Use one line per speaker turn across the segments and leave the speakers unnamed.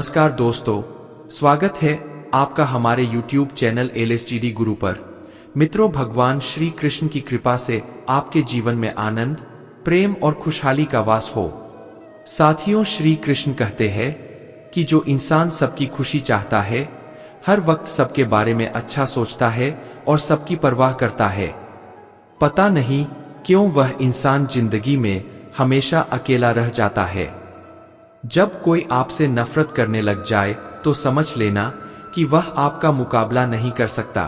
नमस्कार दोस्तों, स्वागत है आपका हमारे YouTube चैनल LSGD गुरु पर। मित्रों, भगवान श्री कृष्ण की कृपा से आपके जीवन में आनंद, प्रेम और खुशहाली का वास हो। साथियों, श्री कृष्ण कहते हैं कि जो इंसान सबकी खुशी चाहता है, हर वक्त सबके बारे में अच्छा सोचता है और सबकी परवाह करता है, पता नहीं क्यों वह इंसान जिंदगी में हमेशा अकेला रह जाता है। जब कोई आपसे नफरत करने लग जाए तो समझ लेना कि वह आपका मुकाबला नहीं कर सकता।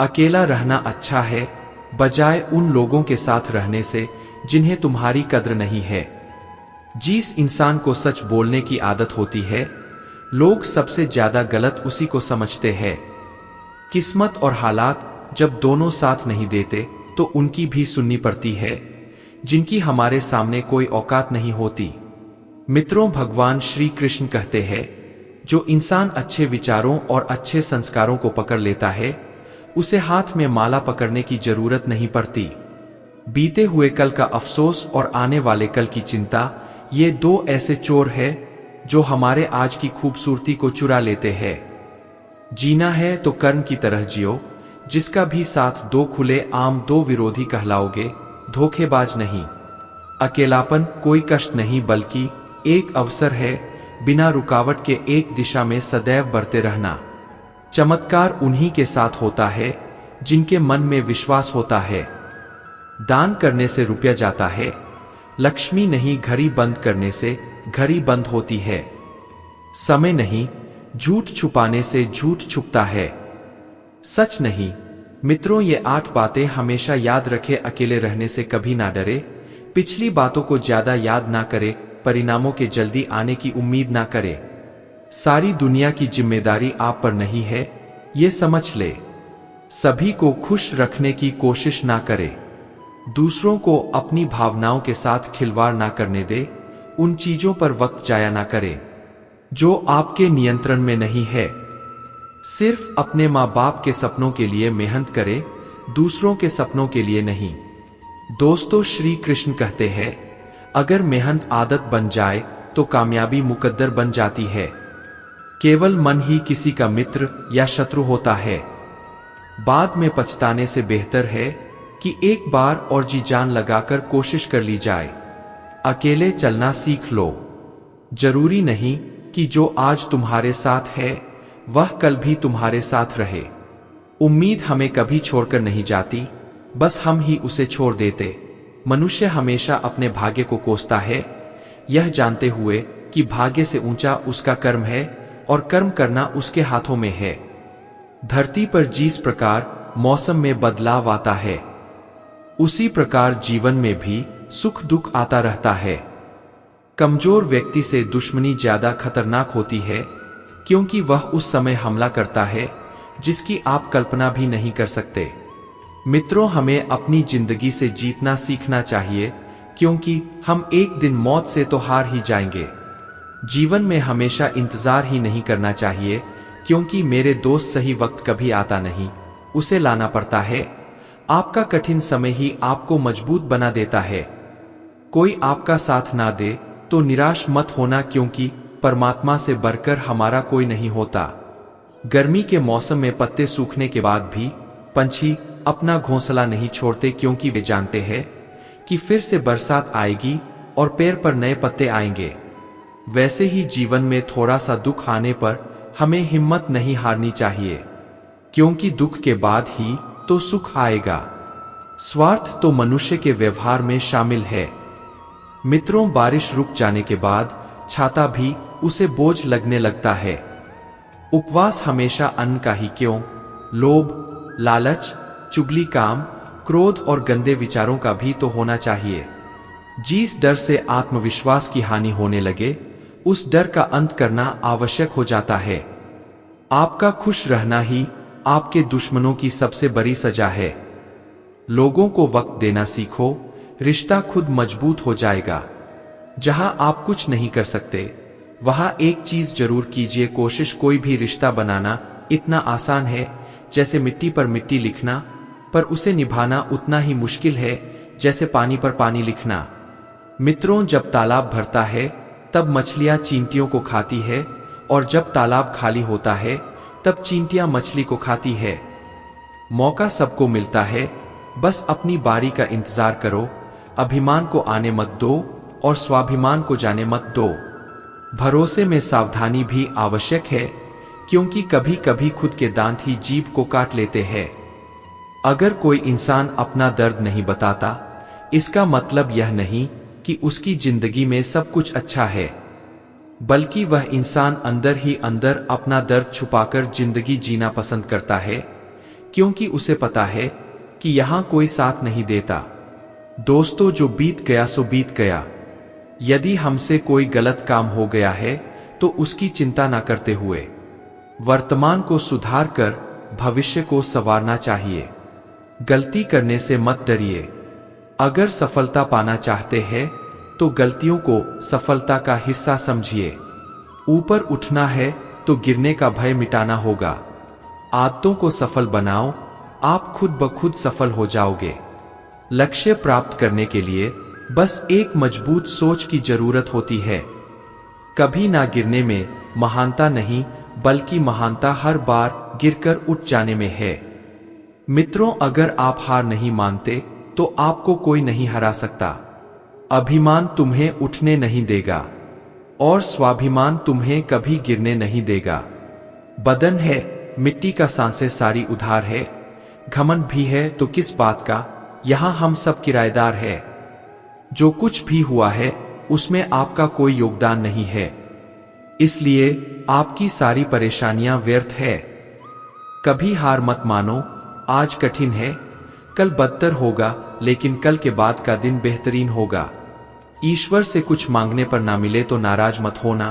अकेला रहना अच्छा है, बजाय उन लोगों के साथ रहने से जिन्हें तुम्हारी कद्र नहीं है। जिस इंसान को सच बोलने की आदत होती है, लोग सबसे ज्यादा गलत उसी को समझते हैं। किस्मत और हालात जब दोनों साथ नहीं देते तो उनकी भी सुननी पड़ती है, जिनकी हमारे सामने कोई औकात नहीं होती। मित्रों, भगवान श्री कृष्ण कहते हैं, जो इंसान अच्छे विचारों और अच्छे संस्कारों को पकड़ लेता है, उसे हाथ में माला पकड़ने की जरूरत नहीं पड़ती। बीते हुए कल का अफसोस और आने वाले कल की चिंता, ये दो ऐसे चोर हैं जो हमारे आज की खूबसूरती को चुरा लेते हैं। जीना है तो कर्म की तरह जियो, जिसका भी साथ दो खुले आम दो विरोधी कहलाओगे, धोखेबाज नहीं। अकेलापन कोई कष्ट नहीं बल्कि एक अवसर है, बिना रुकावट के एक दिशा में सदैव बढ़ते रहना। चमत्कार उन्हीं के साथ होता है जिनके मन में विश्वास होता है। दान करने से रुपया जाता है, लक्ष्मी नहीं घड़ी बंद करने से घड़ी बंद होती है। समय नहीं, झूठ छुपाने से झूठ छुपता है। सच नहीं। मित्रों, ये 8 बातें हमेशा याद रखें। अकेले रहने से कभी ना डरे, पिछली बातों को ज्यादा याद ना करे, परिणामों के जल्दी आने की उम्मीद ना करे। सारी दुनिया की जिम्मेदारी आप पर नहीं है, ये समझ ले। सभी को खुश रखने की कोशिश ना करे। दूसरों को अपनी भावनाओं के साथ खिलवाड़ ना करने दे। उन चीजों पर वक्त जाया ना करे जो आपके नियंत्रण में नहीं है। सिर्फ अपने माँ बाप के सपनों के लिए मेहनत करे, दूसरों के सपनों के लिए नहीं। दोस्तों, श्री कृष्ण कहते हैं, अगर मेहनत आदत बन जाए तो कामयाबी मुकद्दर बन जाती है। केवल मन ही किसी का मित्र या शत्रु होता है। बाद में पछताने से बेहतर है कि एक बार और जी जान लगाकर कोशिश कर ली जाए। अकेले चलना सीख लो। जरूरी नहीं कि जो आज तुम्हारे साथ है वह कल भी तुम्हारे साथ रहे। उम्मीद हमें कभी छोड़कर नहीं जाती, बस हम ही उसे छोड़ देते। मनुष्य हमेशा अपने भाग्य को कोसता है, यह जानते हुए कि भाग्य से ऊंचा उसका कर्म है और कर्म करना उसके हाथों में है। धरती पर जिस प्रकार मौसम में बदलाव आता है, उसी प्रकार जीवन में भी सुख दुख आता रहता है। कमजोर व्यक्ति से दुश्मनी ज्यादा खतरनाक होती है, क्योंकि वह उस समय हमला करता है जिसकी आप कल्पना भी नहीं कर सकते। मित्रों, हमें अपनी जिंदगी से जीतना सीखना चाहिए, क्योंकि हम एक दिन मौत से तो हार ही जाएंगे। जीवन में हमेशा इंतजार ही नहीं करना चाहिए, क्योंकि मेरे दोस्त सही वक्त कभी आता नहीं, उसे लाना पड़ता है। आपका कठिन समय ही आपको मजबूत बना देता है। कोई आपका साथ ना दे तो निराश मत होना, क्योंकि परमात्मा से बढ़कर हमारा कोई नहीं होता। गर्मी के मौसम में पत्ते सूखने के बाद भी पंछी अपना घोंसला नहीं छोड़ते, क्योंकि वे जानते हैं कि फिर से बरसात आएगी और पेड़ पर नए पत्ते आएंगे। वैसे ही जीवन में थोड़ा सा दुख आने पर हमें हिम्मत नहीं हारनी चाहिए, क्योंकि दुख के बाद ही तो सुख आएगा। स्वार्थ तो मनुष्य के व्यवहार में शामिल है। मित्रों, बारिश रुक जाने के बाद छाता भी उसे बोझ लगने लगता है। उपवास हमेशा अन्न का ही क्यों, लोभ, लालच, चुगली, काम, क्रोध और गंदे विचारों का भी तो होना चाहिए। जिस डर से आत्मविश्वास की हानि होने लगे, उस डर का अंत करना आवश्यक हो जाता है। आपका खुश रहना ही आपके दुश्मनों की सबसे बड़ी सजा है। लोगों को वक्त देना सीखो, रिश्ता खुद मजबूत हो जाएगा। जहां आप कुछ नहीं कर सकते, वहां एक चीज जरूर कीजिए, कोशिश। कोई भी रिश्ता बनाना इतना आसान है जैसे मिट्टी पर मिट्टी लिखना, पर उसे निभाना उतना ही मुश्किल है जैसे पानी पर पानी लिखना। मित्रों, जब तालाब भरता है तब मछलियां चींटियों को खाती है और जब तालाब खाली होता है तब चींटियां मछली को खाती है। मौका सबको मिलता है, बस अपनी बारी का इंतजार करो। अभिमान को आने मत दो और स्वाभिमान को जाने मत दो। भरोसे में सावधानी भी आवश्यक है, क्योंकि कभी कभी खुद के दांत ही जीभ को काट लेते हैं। अगर कोई इंसान अपना दर्द नहीं बताता, इसका मतलब यह नहीं कि उसकी जिंदगी में सब कुछ अच्छा है, बल्कि वह इंसान अंदर ही अंदर अपना दर्द छुपाकर जिंदगी जीना पसंद करता है, क्योंकि उसे पता है कि यहां कोई साथ नहीं देता। दोस्तों, जो बीत गया सो बीत गया। यदि हमसे कोई गलत काम हो गया है तो उसकी चिंता न करते हुए वर्तमान को सुधार कर भविष्य को संवारना चाहिए। गलती करने से मत डरिए। अगर सफलता पाना चाहते हैं तो गलतियों को सफलता का हिस्सा समझिए। ऊपर उठना है तो गिरने का भय मिटाना होगा। आदतों को सफल बनाओ, आप खुद ब खुद सफल हो जाओगे। लक्ष्य प्राप्त करने के लिए बस एक मजबूत सोच की जरूरत होती है। कभी ना गिरने में महानता नहीं, बल्कि महानता हर बार गिरकर उठ जाने में है। मित्रों, अगर आप हार नहीं मानते तो आपको कोई नहीं हरा सकता। अभिमान तुम्हें उठने नहीं देगा और स्वाभिमान तुम्हें कभी गिरने नहीं देगा। बदन है मिट्टी का, सांसें सारी उधार है। घमंड भी है तो किस बात का, यहां हम सब किराएदार है। जो कुछ भी हुआ है उसमें आपका कोई योगदान नहीं है, इसलिए आपकी सारी परेशानियां व्यर्थ है। कभी हार मत मानो। आज कठिन है, कल बदतर होगा, लेकिन कल के बाद का दिन बेहतरीन होगा। ईश्वर से कुछ मांगने पर ना मिले तो नाराज मत होना,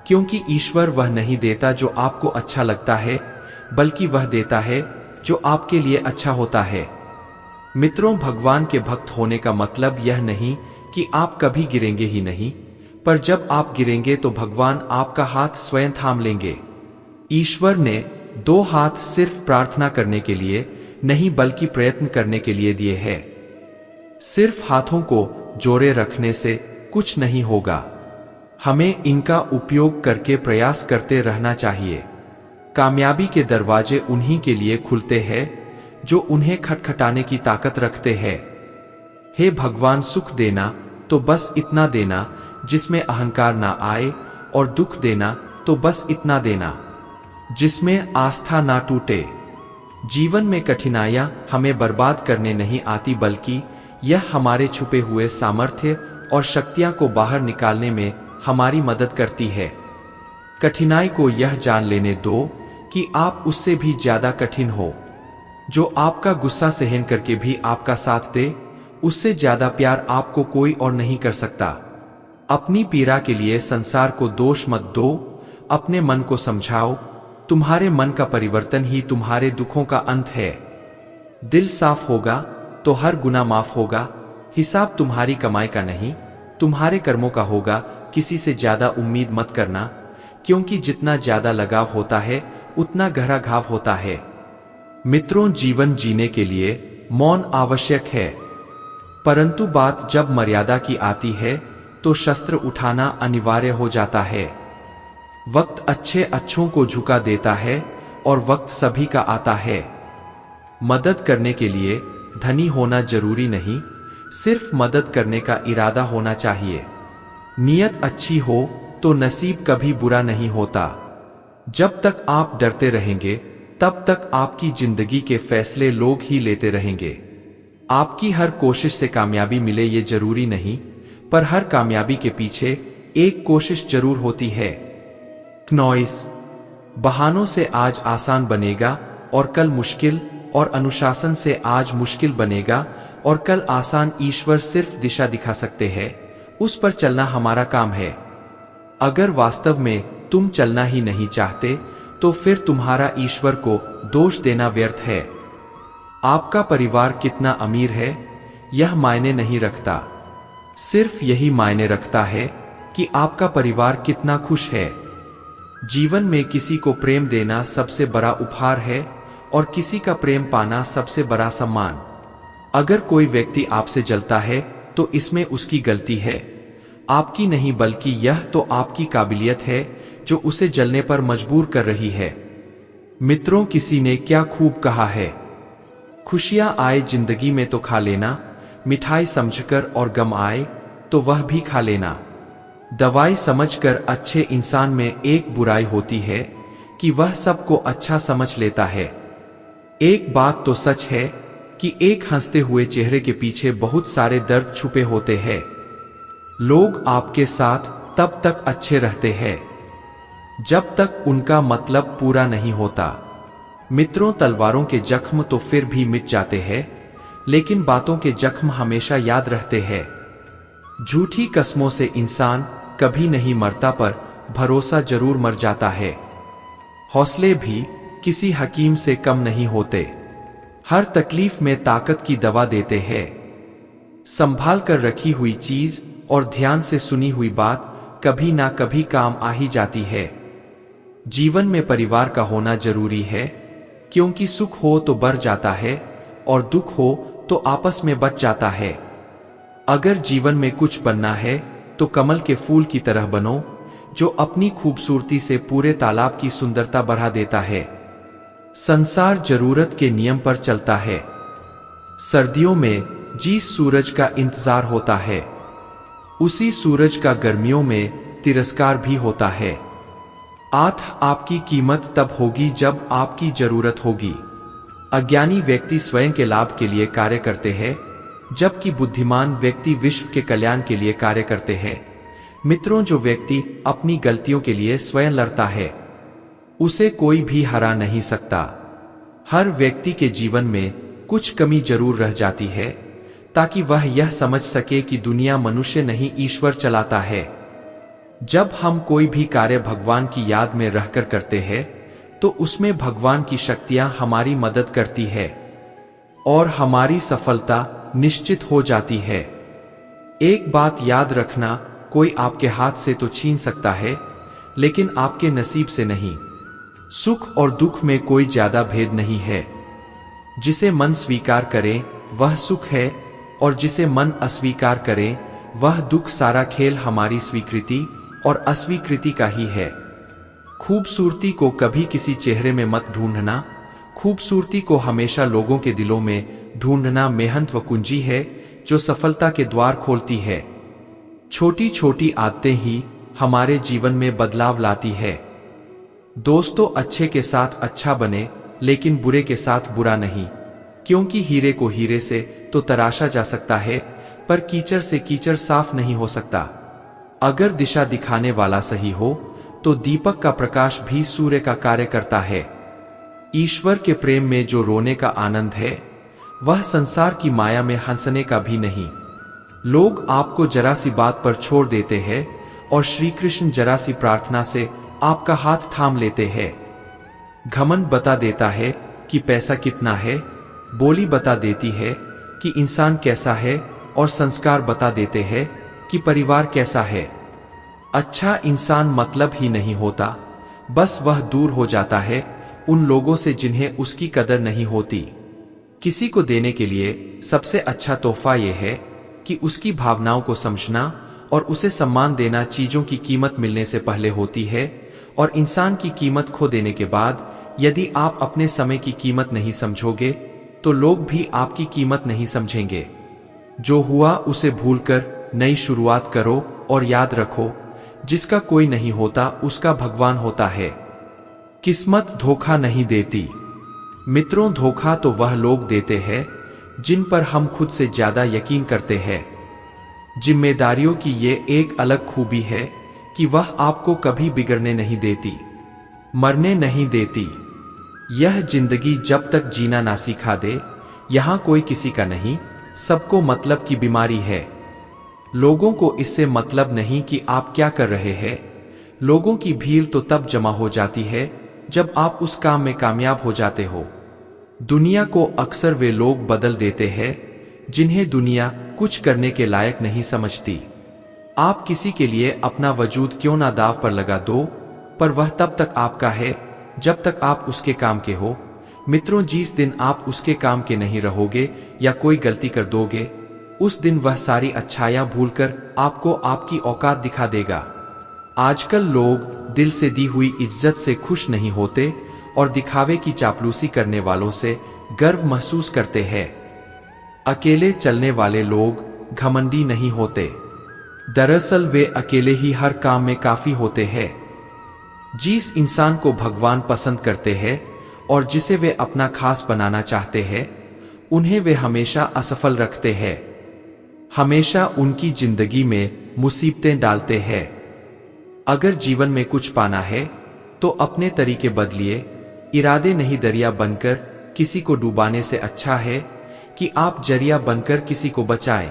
क्योंकि ईश्वर वह नहीं देता जो आपको अच्छा लगता है, बल्कि वह देता है जो आपके लिए अच्छा होता है। मित्रों, भगवान के भक्त होने का मतलब यह नहीं कि आप कभी गिरेंगे ही नहीं, पर जब आप गिरेंगे तो भगवान आपका हाथ स्वयं थाम लेंगे। ईश्वर ने दो हाथ सिर्फ प्रार्थना करने के लिए नहीं, बल्कि प्रयत्न करने के लिए दिए हैं। सिर्फ हाथों को जोड़े रखने से कुछ नहीं होगा, हमें इनका उपयोग करके प्रयास करते रहना चाहिए। कामयाबी के दरवाजे उन्हीं के लिए खुलते हैं जो उन्हें खटखटाने की ताकत रखते हैं। हे भगवान, सुख देना तो बस इतना देना जिसमें अहंकार ना आए, और दुख देना तो बस इतना देना जिसमें आस्था ना टूटे। जीवन में कठिनाइयां हमें बर्बाद करने नहीं आती, बल्कि यह हमारे छुपे हुए सामर्थ्य और शक्तियां को बाहर निकालने में हमारी मदद करती है। कठिनाई को यह जान लेने दो कि आप उससे भी ज्यादा कठिन हो। जो आपका गुस्सा सहन करके भी आपका साथ दे, उससे ज्यादा प्यार आपको कोई और नहीं कर सकता। अपनी पीड़ा के लिए संसार को दोष मत दो, अपने मन को समझाओ। तुम्हारे मन का परिवर्तन ही तुम्हारे दुखों का अंत है। दिल साफ होगा तो हर गुनाह माफ होगा। हिसाब तुम्हारी कमाई का नहीं, तुम्हारे कर्मों का होगा। किसी से ज्यादा उम्मीद मत करना, क्योंकि जितना ज्यादा लगाव होता है उतना गहरा घाव होता है। मित्रों, जीवन जीने के लिए मौन आवश्यक है, परंतु बात जब मर्यादा की आती है तो शस्त्र उठाना अनिवार्य हो जाता है। वक्त अच्छे अच्छों को झुका देता है और वक्त सभी का आता है। मदद करने के लिए धनी होना जरूरी नहीं, सिर्फ मदद करने का इरादा होना चाहिए। नियत अच्छी हो तो नसीब कभी बुरा नहीं होता। जब तक आप डरते रहेंगे तब तक आपकी जिंदगी के फैसले लोग ही लेते रहेंगे। आपकी हर कोशिश से कामयाबी मिले ये जरूरी नहीं, पर हर कामयाबी के पीछे एक कोशिश जरूर होती है। नॉइस बहानों से आज आसान बनेगा और कल मुश्किल, और अनुशासन से आज मुश्किल बनेगा और कल आसान। ईश्वर सिर्फ दिशा दिखा सकते हैं, उस पर चलना हमारा काम है। अगर वास्तव में तुम चलना ही नहीं चाहते तो फिर तुम्हारा ईश्वर को दोष देना व्यर्थ है। आपका परिवार कितना अमीर है यह मायने नहीं रखता, सिर्फ यही मायने रखता है कि आपका परिवार कितना खुश है। जीवन में किसी को प्रेम देना सबसे बड़ा उपहार है और किसी का प्रेम पाना सबसे बड़ा सम्मान। अगर कोई व्यक्ति आपसे जलता है तो इसमें उसकी गलती है, आपकी नहीं, बल्कि यह तो आपकी काबिलियत है जो उसे जलने पर मजबूर कर रही है। मित्रों, किसी ने क्या खूब कहा है, खुशियां आए जिंदगी में तो खा लेना, मिठाई समझकर, और गम आए तो वह भी खा लेना। दवाई समझकर अच्छे इंसान में एक बुराई होती है कि वह सबको अच्छा समझ लेता है। एक बात तो सच है कि एक हंसते हुए चेहरे के पीछे बहुत सारे दर्द छुपे होते हैं। लोग आपके साथ तब तक अच्छे रहते हैं जब तक उनका मतलब पूरा नहीं होता। मित्रों, तलवारों के जख्म तो फिर भी मिट जाते हैं, लेकिन बातों के जख्म हमेशा याद रहते हैं। झूठी कस्मों से इंसान कभी नहीं मरता, पर भरोसा जरूर मर जाता है। हौसले भी किसी हकीम से कम नहीं होते, हर तकलीफ में ताकत की दवा देते हैं। संभाल कर रखी हुई चीज और ध्यान से सुनी हुई बात कभी ना कभी काम आ ही जाती है। जीवन में परिवार का होना जरूरी है, क्योंकि सुख हो तो बढ़ जाता है और दुख हो तो आपस में बच जाता है। अगर जीवन में कुछ बनना है तो कमल के फूल की तरह बनो, जो अपनी खूबसूरती से पूरे तालाब की सुंदरता बढ़ा देता है। संसार जरूरत के नियम पर चलता है। सर्दियों में जिस सूरज का इंतजार होता है, उसी सूरज का गर्मियों में तिरस्कार भी होता है। आपकी कीमत तब होगी जब आपकी जरूरत होगी। अज्ञानी व्यक्ति स्वयं के लाभ के लिए कार्य करते हैं, जबकि बुद्धिमान व्यक्ति विश्व के कल्याण के लिए कार्य करते हैं। मित्रों, जो व्यक्ति अपनी गलतियों के लिए स्वयं लड़ता है, उसे कोई भी हरा नहीं सकता। हर व्यक्ति के जीवन में कुछ कमी जरूर रह जाती है, ताकि वह यह समझ सके कि दुनिया मनुष्य नहीं ईश्वर चलाता है। जब हम कोई भी कार्य भगवान की याद में रहकर करते हैं, तो उसमें भगवान की शक्तियां हमारी मदद करती है और हमारी सफलता निश्चित हो जाती है। एक बात याद रखना, कोई आपके हाथ से तो छीन सकता है, लेकिन आपके नसीब से नहीं। सुख और दुख में कोई ज्यादा भेद नहीं है। जिसे मन स्वीकार करे वह सुख है, और जिसे मन अस्वीकार करे वह दुख। सारा खेल हमारी स्वीकृति और अस्वीकृति का ही है। खूबसूरती को कभी किसी चेहरे में मत ढूंढना, खूबसूरती को हमेशा लोगों के दिलों में ढूंढना। मेहनत व कुंजी है जो सफलता के द्वार खोलती है। छोटी छोटी आदतें ही हमारे जीवन में बदलाव लाती है। दोस्तों, अच्छे के साथ अच्छा बने, लेकिन बुरे के साथ बुरा नहीं, क्योंकि हीरे को हीरे से तो तराशा जा सकता है, पर कीचड़ से कीचड़ साफ नहीं हो सकता। अगर दिशा दिखाने वाला सही हो तो दीपक का प्रकाश भी सूर्य का कार्य करता है। ईश्वर के प्रेम में जो रोने का आनंद है, वह संसार की माया में हंसने का भी नहीं। लोग आपको जरा सी बात पर छोड़ देते हैं, और श्री कृष्ण जरा सी प्रार्थना से आपका हाथ थाम लेते हैं। घमंड बता देता है कि पैसा कितना है, बोली बता देती है कि इंसान कैसा है, और संस्कार बता देते हैं कि परिवार कैसा है। अच्छा इंसान मतलब ही नहीं होता, बस वह दूर हो जाता है उन लोगों से जिन्हें उसकी कदर नहीं होती। किसी को देने के लिए सबसे अच्छा तोहफा यह है कि उसकी भावनाओं को समझना और उसे सम्मान देना। चीजों की कीमत मिलने से पहले होती है, और इंसान की कीमत खो देने के बाद। यदि आप अपने समय की कीमत नहीं समझोगे, तो लोग भी आपकी कीमत नहीं समझेंगे। जो हुआ उसे भूलकर नई शुरुआत करो, और याद रखो, जिसका कोई नहीं होता उसका भगवान होता है। किस्मत धोखा नहीं देती। मित्रों, धोखा तो वह लोग देते हैं जिन पर हम खुद से ज्यादा यकीन करते हैं। जिम्मेदारियों की ये एक अलग खूबी है कि वह आपको कभी बिगड़ने नहीं देती, मरने नहीं देती। यह जिंदगी जब तक जीना ना सिखा दे, यहां कोई किसी का नहीं, सबको मतलब की बीमारी है। लोगों को इससे मतलब नहीं कि आप क्या कर रहे हैं। लोगों की भीड़ तो तब जमा हो जाती है जब आप उस काम में कामयाब हो जाते हो। दुनिया को अक्सर वे लोग बदल देते हैं जिन्हें दुनिया कुछ करने के लायक नहीं समझती। आप किसी के लिए अपना वजूद क्यों ना दांव पर लगा दो, पर वह तब तक आपका है जब तक आप उसके काम के हो। मित्रों, जिस दिन आप उसके काम के नहीं रहोगे या कोई गलती कर दोगे, उस दिन वह सारी अच्छाइयां भूलकर आपको आपकी औकात दिखा देगा। आजकल लोग दिल से दी हुई इज्जत से खुश नहीं होते और दिखावे की चापलूसी करने वालों से गर्व महसूस करते हैं। अकेले चलने वाले लोग घमंडी नहीं होते, दरअसल वे अकेले ही हर काम में काफी होते हैं। जिस इंसान को भगवान पसंद करते हैं और जिसे वे अपना खास बनाना चाहते हैं, उन्हें वे हमेशा असफल रखते हैं, हमेशा उनकी जिंदगी में मुसीबतें डालते हैं। अगर जीवन में कुछ पाना है तो अपने तरीके बदलिए, इरादे नहीं दरिया बनकर किसी को डुबाने से अच्छा है कि आप जरिया बनकर किसी को बचाएं।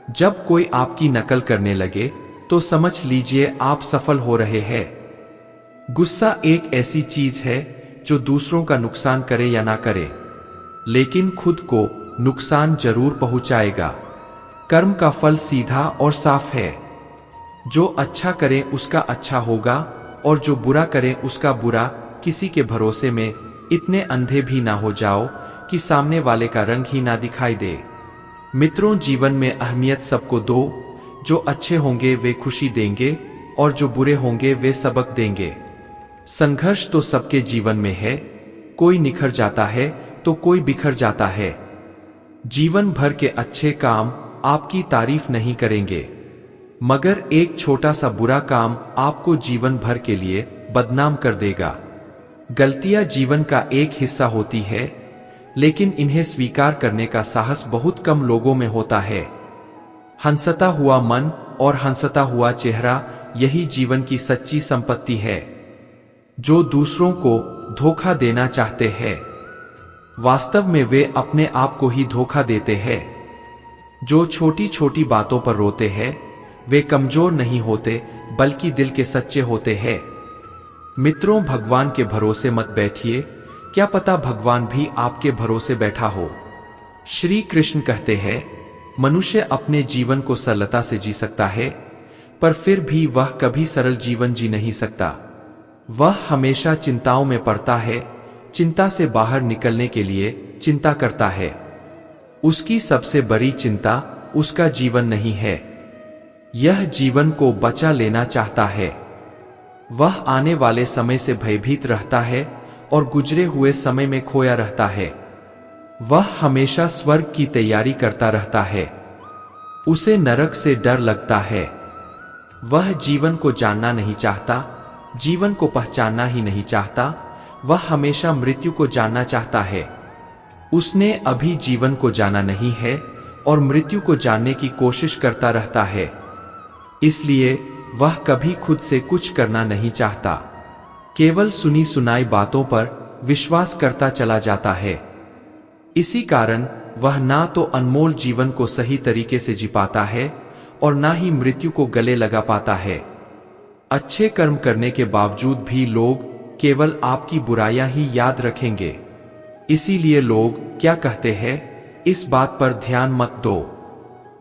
जब कोई आपकी नकल करने लगे तो समझ लीजिए आप सफल हो रहे हैं। गुस्सा एक ऐसी चीज है जो दूसरों का नुकसान करे या ना करे, लेकिन खुद को नुकसान जरूर पहुंचाएगा। कर्म का फल सीधा और साफ है, जो अच्छा करे उसका अच्छा होगा और जो बुरा करे उसका बुरा। किसी के भरोसे में इतने अंधे भी ना हो जाओ कि सामने वाले का रंग ही ना दिखाई दे। मित्रों, जीवन में अहमियत सबको दो। जो अच्छे होंगे वे खुशी देंगे और जो बुरे होंगे वे सबक देंगे। संघर्ष तो सबके जीवन में है, कोई निखर जाता है तो कोई बिखर जाता है। जीवन भर के अच्छे काम आपकी तारीफ नहीं करेंगे, मगर एक छोटा सा बुरा काम आपको जीवन भर के लिए बदनाम कर देगा। गलतियां जीवन का एक हिस्सा होती है, लेकिन इन्हें स्वीकार करने का साहस बहुत कम लोगों में होता है। हंसता हुआ मन और हंसता हुआ चेहरा, यही जीवन की सच्ची संपत्ति है। जो दूसरों को धोखा देना चाहते हैं, वास्तव में वे अपने आप को ही धोखा देते हैं। जो छोटी छोटी बातों पर रोते हैं, वे कमजोर नहीं होते बल्कि दिल के सच्चे होते हैं। मित्रों, भगवान के भरोसे मत बैठिए, क्या पता भगवान भी आपके भरोसे बैठा हो। श्री कृष्ण कहते हैं, मनुष्य अपने जीवन को सरलता से जी सकता है, पर फिर भी वह कभी सरल जीवन जी नहीं सकता। वह हमेशा चिंताओं में पड़ता है, चिंता से बाहर निकलने के लिए चिंता करता है। उसकी सबसे बड़ी चिंता उसका जीवन नहीं है, यह जीवन को बचा लेना चाहता है। वह आने वाले समय से भयभीत रहता है और गुजरे हुए समय में खोया रहता है। वह हमेशा स्वर्ग की तैयारी करता रहता है, उसे नरक से डर लगता है। वह जीवन को जानना नहीं चाहता, जीवन को पहचानना ही नहीं चाहता। वह हमेशा मृत्यु को जानना चाहता है। उसने अभी जीवन को जाना नहीं है और मृत्यु को जानने की कोशिश करता रहता है। इसलिए वह कभी खुद से कुछ करना नहीं चाहता, केवल सुनी सुनाई बातों पर विश्वास करता चला जाता है। इसी कारण वह ना तो अनमोल जीवन को सही तरीके से जी पाता है और ना ही मृत्यु को गले लगा पाता है। अच्छे कर्म करने के बावजूद भी लोग केवल आपकी बुराइयां ही याद रखेंगे। इसीलिए लोग क्या कहते हैं, इस बात पर ध्यान मत दो,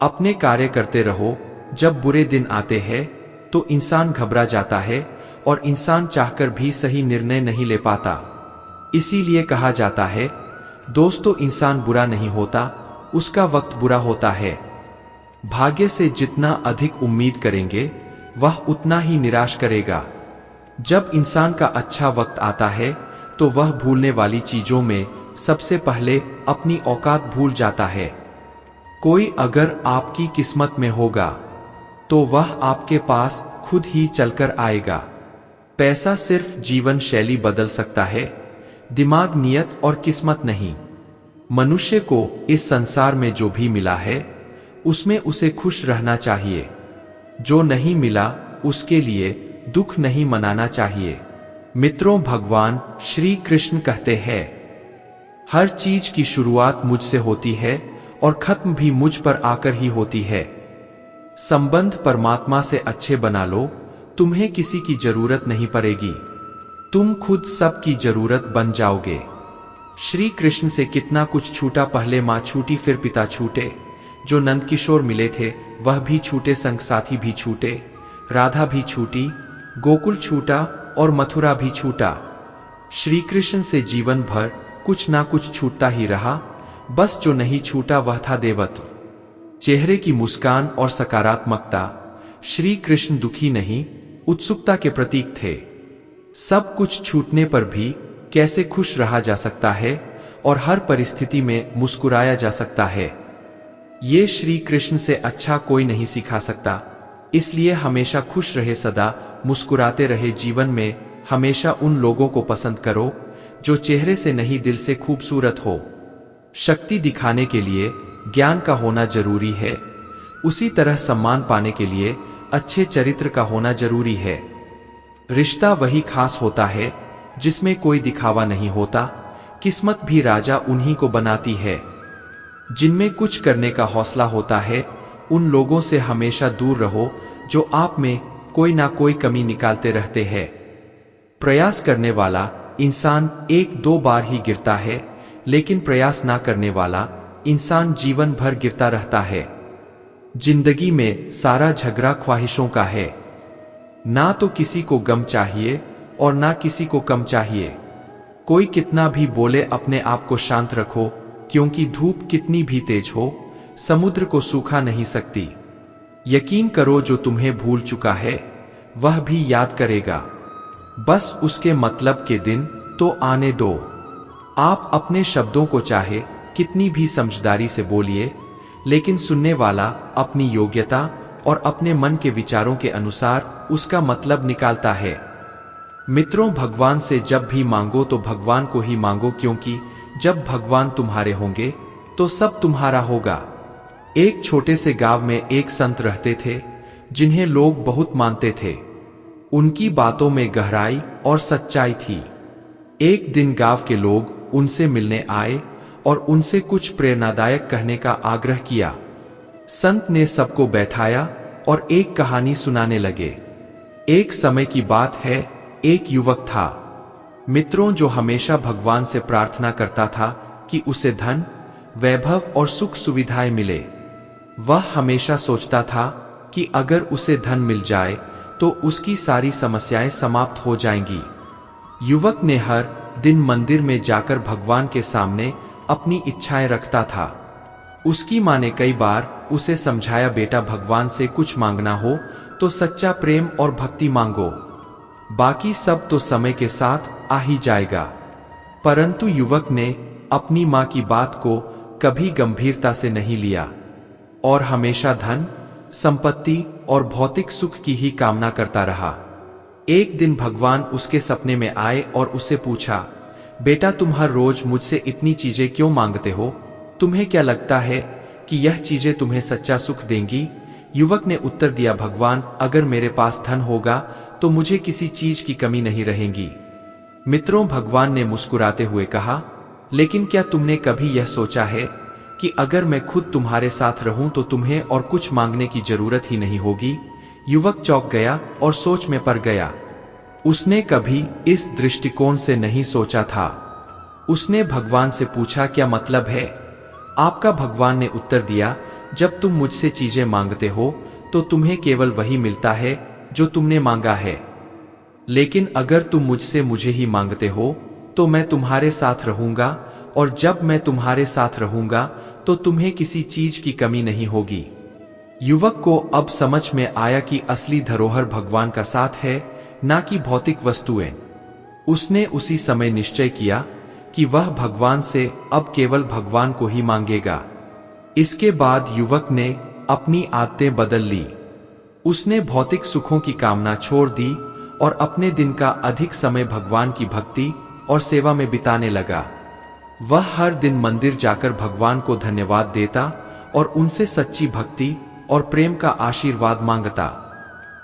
अपने कार्य करते रहो। जब बुरे दिन आते हैं तो इंसान घबरा जाता है और इंसान चाहकर भी सही निर्णय नहीं ले पाता। इसीलिए कहा जाता है, दोस्तों, इंसान बुरा नहीं होता, उसका वक्त बुरा होता है। भाग्य से जितना अधिक उम्मीद करेंगे वह उतना ही निराश करेगा। जब इंसान का अच्छा वक्त आता है तो वह भूलने वाली चीजों में सबसे पहले अपनी औकात भूल जाता है। कोई अगर आपकी किस्मत में होगा तो वह आपके पास खुद ही चलकर आएगा। पैसा सिर्फ जीवन शैली बदल सकता है, दिमाग, नियत और किस्मत नहीं। मनुष्य को इस संसार में जो भी मिला है उसमें उसे खुश रहना चाहिए। जो नहीं मिला उसके लिए दुख नहीं मनाना चाहिए। मित्रों, भगवान श्री कृष्ण कहते हैं, हर चीज की शुरुआत मुझसे होती है और खत्म भी मुझ पर आकर ही होती है। संबंध परमात्मा से अच्छे बना लो, तुम्हें किसी की जरूरत नहीं पड़ेगी, तुम खुद सब की जरूरत बन जाओगे। श्री कृष्ण से कितना कुछ छूटा, पहले माँ छूटी फिर पिता छूटे। जो नंदकिशोर मिले थे वह भी छूटे, संग साथी भी छूटे, राधा भी छूटी, गोकुल छूटा और मथुरा भी छूटा। श्री कृष्ण से जीवन भर कुछ ना कुछ छूटता ही रहा, बस जो नहीं छूटा वह था देवत्व, चेहरे की मुस्कान और सकारात्मकता। श्री कृष्ण दुखी नहीं, उत्सुकता के प्रतीक थे। सब कुछ छूटने पर भी कैसे खुश रहा जा सकता है और हर परिस्थिति में मुस्कुराया जा सकता है, ये श्री कृष्ण से अच्छा कोई नहीं सिखा सकता। इसलिए हमेशा खुश रहे, सदा मुस्कुराते रहे। जीवन में हमेशा उन लोगों को पसंद करो जो चेहरे से नहीं दिल से खूबसूरत हो। शक्ति दिखाने के लिए ज्ञान का होना जरूरी है, उसी तरह सम्मान पाने के लिए अच्छे चरित्र का होना जरूरी है। रिश्ता वही खास होता है जिसमें कोई दिखावा नहीं होता। किस्मत भी राजा उन्हीं को बनाती है जिनमें कुछ करने का हौसला होता है। उन लोगों से हमेशा दूर रहो जो आप में कोई ना कोई कमी निकालते रहते हैं। प्रयास करने वाला इंसान एक दो बार ही गिरता है, लेकिन प्रयास ना करने वाला इंसान जीवन भर गिरता रहता है। जिंदगी में सारा झगड़ा ख्वाहिशों का है। ना तो किसी को गम चाहिए और ना किसी को कम चाहिए। कोई कितना भी बोले अपने आप को शांत रखो, क्योंकि धूप कितनी भी तेज हो समुद्र को सूखा नहीं सकती। यकीन करो जो तुम्हें भूल चुका है वह भी याद करेगा, बस उसके मतलब के दिन तो आने दो। आप अपने शब्दों को चाहे कितनी भी समझदारी से बोलिए, लेकिन सुनने वाला अपनी योग्यता और अपने मन के विचारों के अनुसार उसका मतलब निकालता है। मित्रों, भगवान से जब भी मांगो तो भगवान को ही मांगो, क्योंकि जब भगवान तुम्हारे होंगे तो सब तुम्हारा होगा। एक छोटे से गांव में एक संत रहते थे जिन्हें लोग बहुत मानते थे। उनकी बातों में गहराई और सच्चाई थी। एक दिन गांव के लोग उनसे मिलने आए और उनसे कुछ प्रेरणादायक कहने का आग्रह किया। संत ने सबको बैठाया और एक कहानी सुनाने लगे। एक समय की बात है, एक युवक था मित्रों जो हमेशा भगवान से प्रार्थना करता था कि उसे धन, वैभव और सुख सुविधाएं मिले। वह हमेशा सोचता था कि अगर उसे धन मिल जाए तो उसकी सारी समस्याएं समाप्त हो जाएंगी। युवक ने हर दिन मंदिर में जाकर भगवान के सामने अपनी इच्छाएं रखता था। उसकी मां ने कई बार उसे समझाया, बेटा भगवान से कुछ मांगना हो तो सच्चा प्रेम और भक्ति मांगो, बाकी सब तो समय के साथ आ ही जाएगा। परंतु युवक ने अपनी मां की बात को कभी गंभीरता से नहीं लिया और हमेशा धन, संपत्ति और भौतिक सुख की ही कामना करता रहा। एक दिन भगवान उसके सपने में आए और उससे पूछा, बेटा तुम हर रोज मुझसे इतनी चीजें क्यों मांगते हो? तुम्हें क्या लगता है कि यह चीजें तुम्हें सच्चा सुख देंगी? युवक ने उत्तर दिया, भगवान अगर मेरे पास धन होगा तो मुझे किसी चीज की कमी नहीं रहेगी। मित्रों, भगवान ने मुस्कुराते हुए कहा, लेकिन क्या तुमने कभी यह सोचा है कि अगर मैं खुद तुम्हारे साथ रहूं तो तुम्हें और कुछ मांगने की जरूरत ही नहीं होगी? युवक चौंक गया और सोच में पड़ गया। उसने कभी इस दृष्टिकोण से नहीं सोचा था। उसने भगवान से पूछा, क्या मतलब है आपका? भगवान ने उत्तर दिया, जब तुम मुझसे चीजें मांगते हो तो तुम्हें केवल वही मिलता है जो तुमने मांगा है, लेकिन अगर तुम मुझसे मुझे ही मांगते हो तो मैं तुम्हारे साथ रहूंगा, और जब मैं तुम्हारे साथ रहूंगा तो तुम्हें किसी चीज की कमी नहीं होगी। युवक को अब समझ में आया कि असली धरोहर भगवान का साथ है, ना कि भौतिक वस्तुएं। उसने उसी समय निश्चय किया कि वह भगवान से अब केवल भगवान को ही मांगेगा। इसके बाद युवक ने अपनी आदतें बदल ली। उसने भौतिक सुखों की कामना छोड़ दी और अपने दिन का अधिक समय भगवान की भक्ति और सेवा में बिताने लगा। वह हर दिन मंदिर जाकर भगवान को धन्यवाद देता और उनसे सच्ची भक्ति और प्रेम का आशीर्वाद मांगता।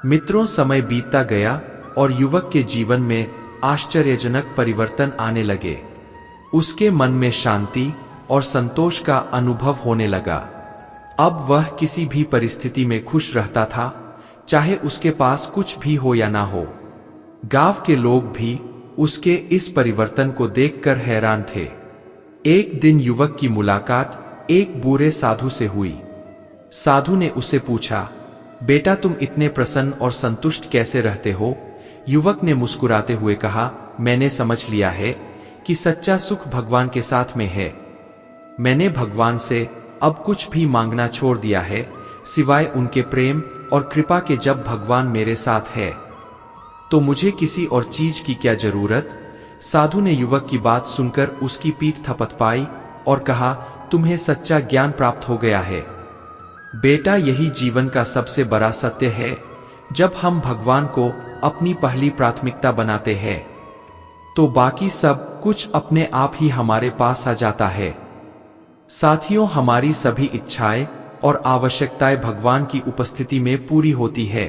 मित्रों, समय बीतता गया और युवक के जीवन में आश्चर्यजनक परिवर्तन आने लगे। उसके मन में शांति और संतोष का अनुभव होने लगा। अब वह किसी भी परिस्थिति में खुश रहता था, चाहे उसके पास कुछ भी हो या ना हो। गांव के लोग भी उसके इस परिवर्तन को देखकर हैरान थे। एक दिन युवक की मुलाकात एक बूढ़े साधु से हुई। साधु ने उससे पूछा, बेटा तुम इतने प्रसन्न और संतुष्ट कैसे रहते हो? युवक ने मुस्कुराते हुए कहा, मैंने समझ लिया है कि सच्चा सुख भगवान के साथ में है। मैंने भगवान से अब कुछ भी मांगना छोड़ दिया है, सिवाय उनके प्रेम और कृपा के। जब भगवान मेरे साथ है तो मुझे किसी और चीज की क्या जरूरत। साधु ने युवक की बात सुनकर उसकी पीठ थपथपाई और कहा, तुम्हें सच्चा ज्ञान प्राप्त हो गया है बेटा। यही जीवन का सबसे बड़ा सत्य है। जब हम भगवान को अपनी पहली प्राथमिकता बनाते हैं तो बाकी सब कुछ अपने आप ही हमारे पास आ जाता है। साथियों, हमारी सभी इच्छाएं और आवश्यकताएं भगवान की उपस्थिति में पूरी होती है।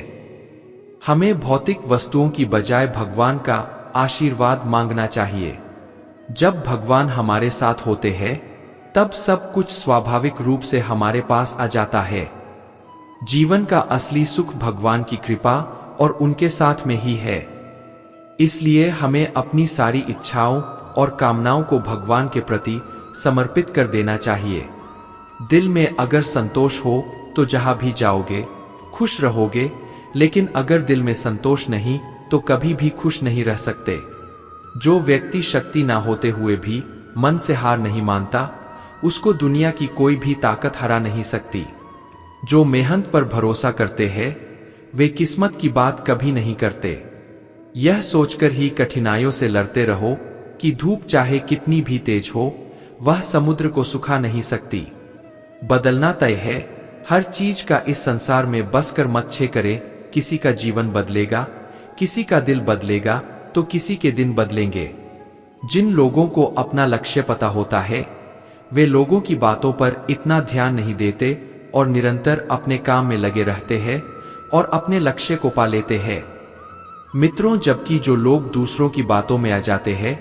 हमें भौतिक वस्तुओं की बजाय भगवान का आशीर्वाद मांगना चाहिए। जब भगवान हमारे साथ होते हैं तब सब कुछ स्वाभाविक रूप से हमारे पास आ जाता है। जीवन का असली सुख भगवान की कृपा और उनके साथ में ही है। इसलिए हमें अपनी सारी इच्छाओं और कामनाओं को भगवान के प्रति समर्पित कर देना चाहिए। दिल में अगर संतोष हो तो जहां भी जाओगे खुश रहोगे, लेकिन अगर दिल में संतोष नहीं तो कभी भी खुश नहीं रह सकते। जो व्यक्ति शक्ति ना होते हुए भी मन से हार नहीं मानता, उसको दुनिया की कोई भी ताकत हरा नहीं सकती। जो मेहनत पर भरोसा करते हैं वे किस्मत की बात कभी नहीं करते। यह सोचकर ही कठिनाइयों से लड़ते रहो कि धूप चाहे कितनी भी तेज हो, वह समुद्र को सुखा नहीं सकती। बदलना तय है। हर चीज का इस संसार में बस कर मत छे करे। किसी का जीवन बदलेगा, किसी का दिल बदलेगा तो किसी के दिन बदलेंगे। जिन लोगों को अपना लक्ष्य पता होता है वे लोगों की बातों पर इतना ध्यान नहीं देते और निरंतर अपने काम में लगे रहते हैं और अपने लक्ष्य को पा लेते हैं। मित्रों, जबकि जो लोग दूसरों की बातों में आ जाते हैं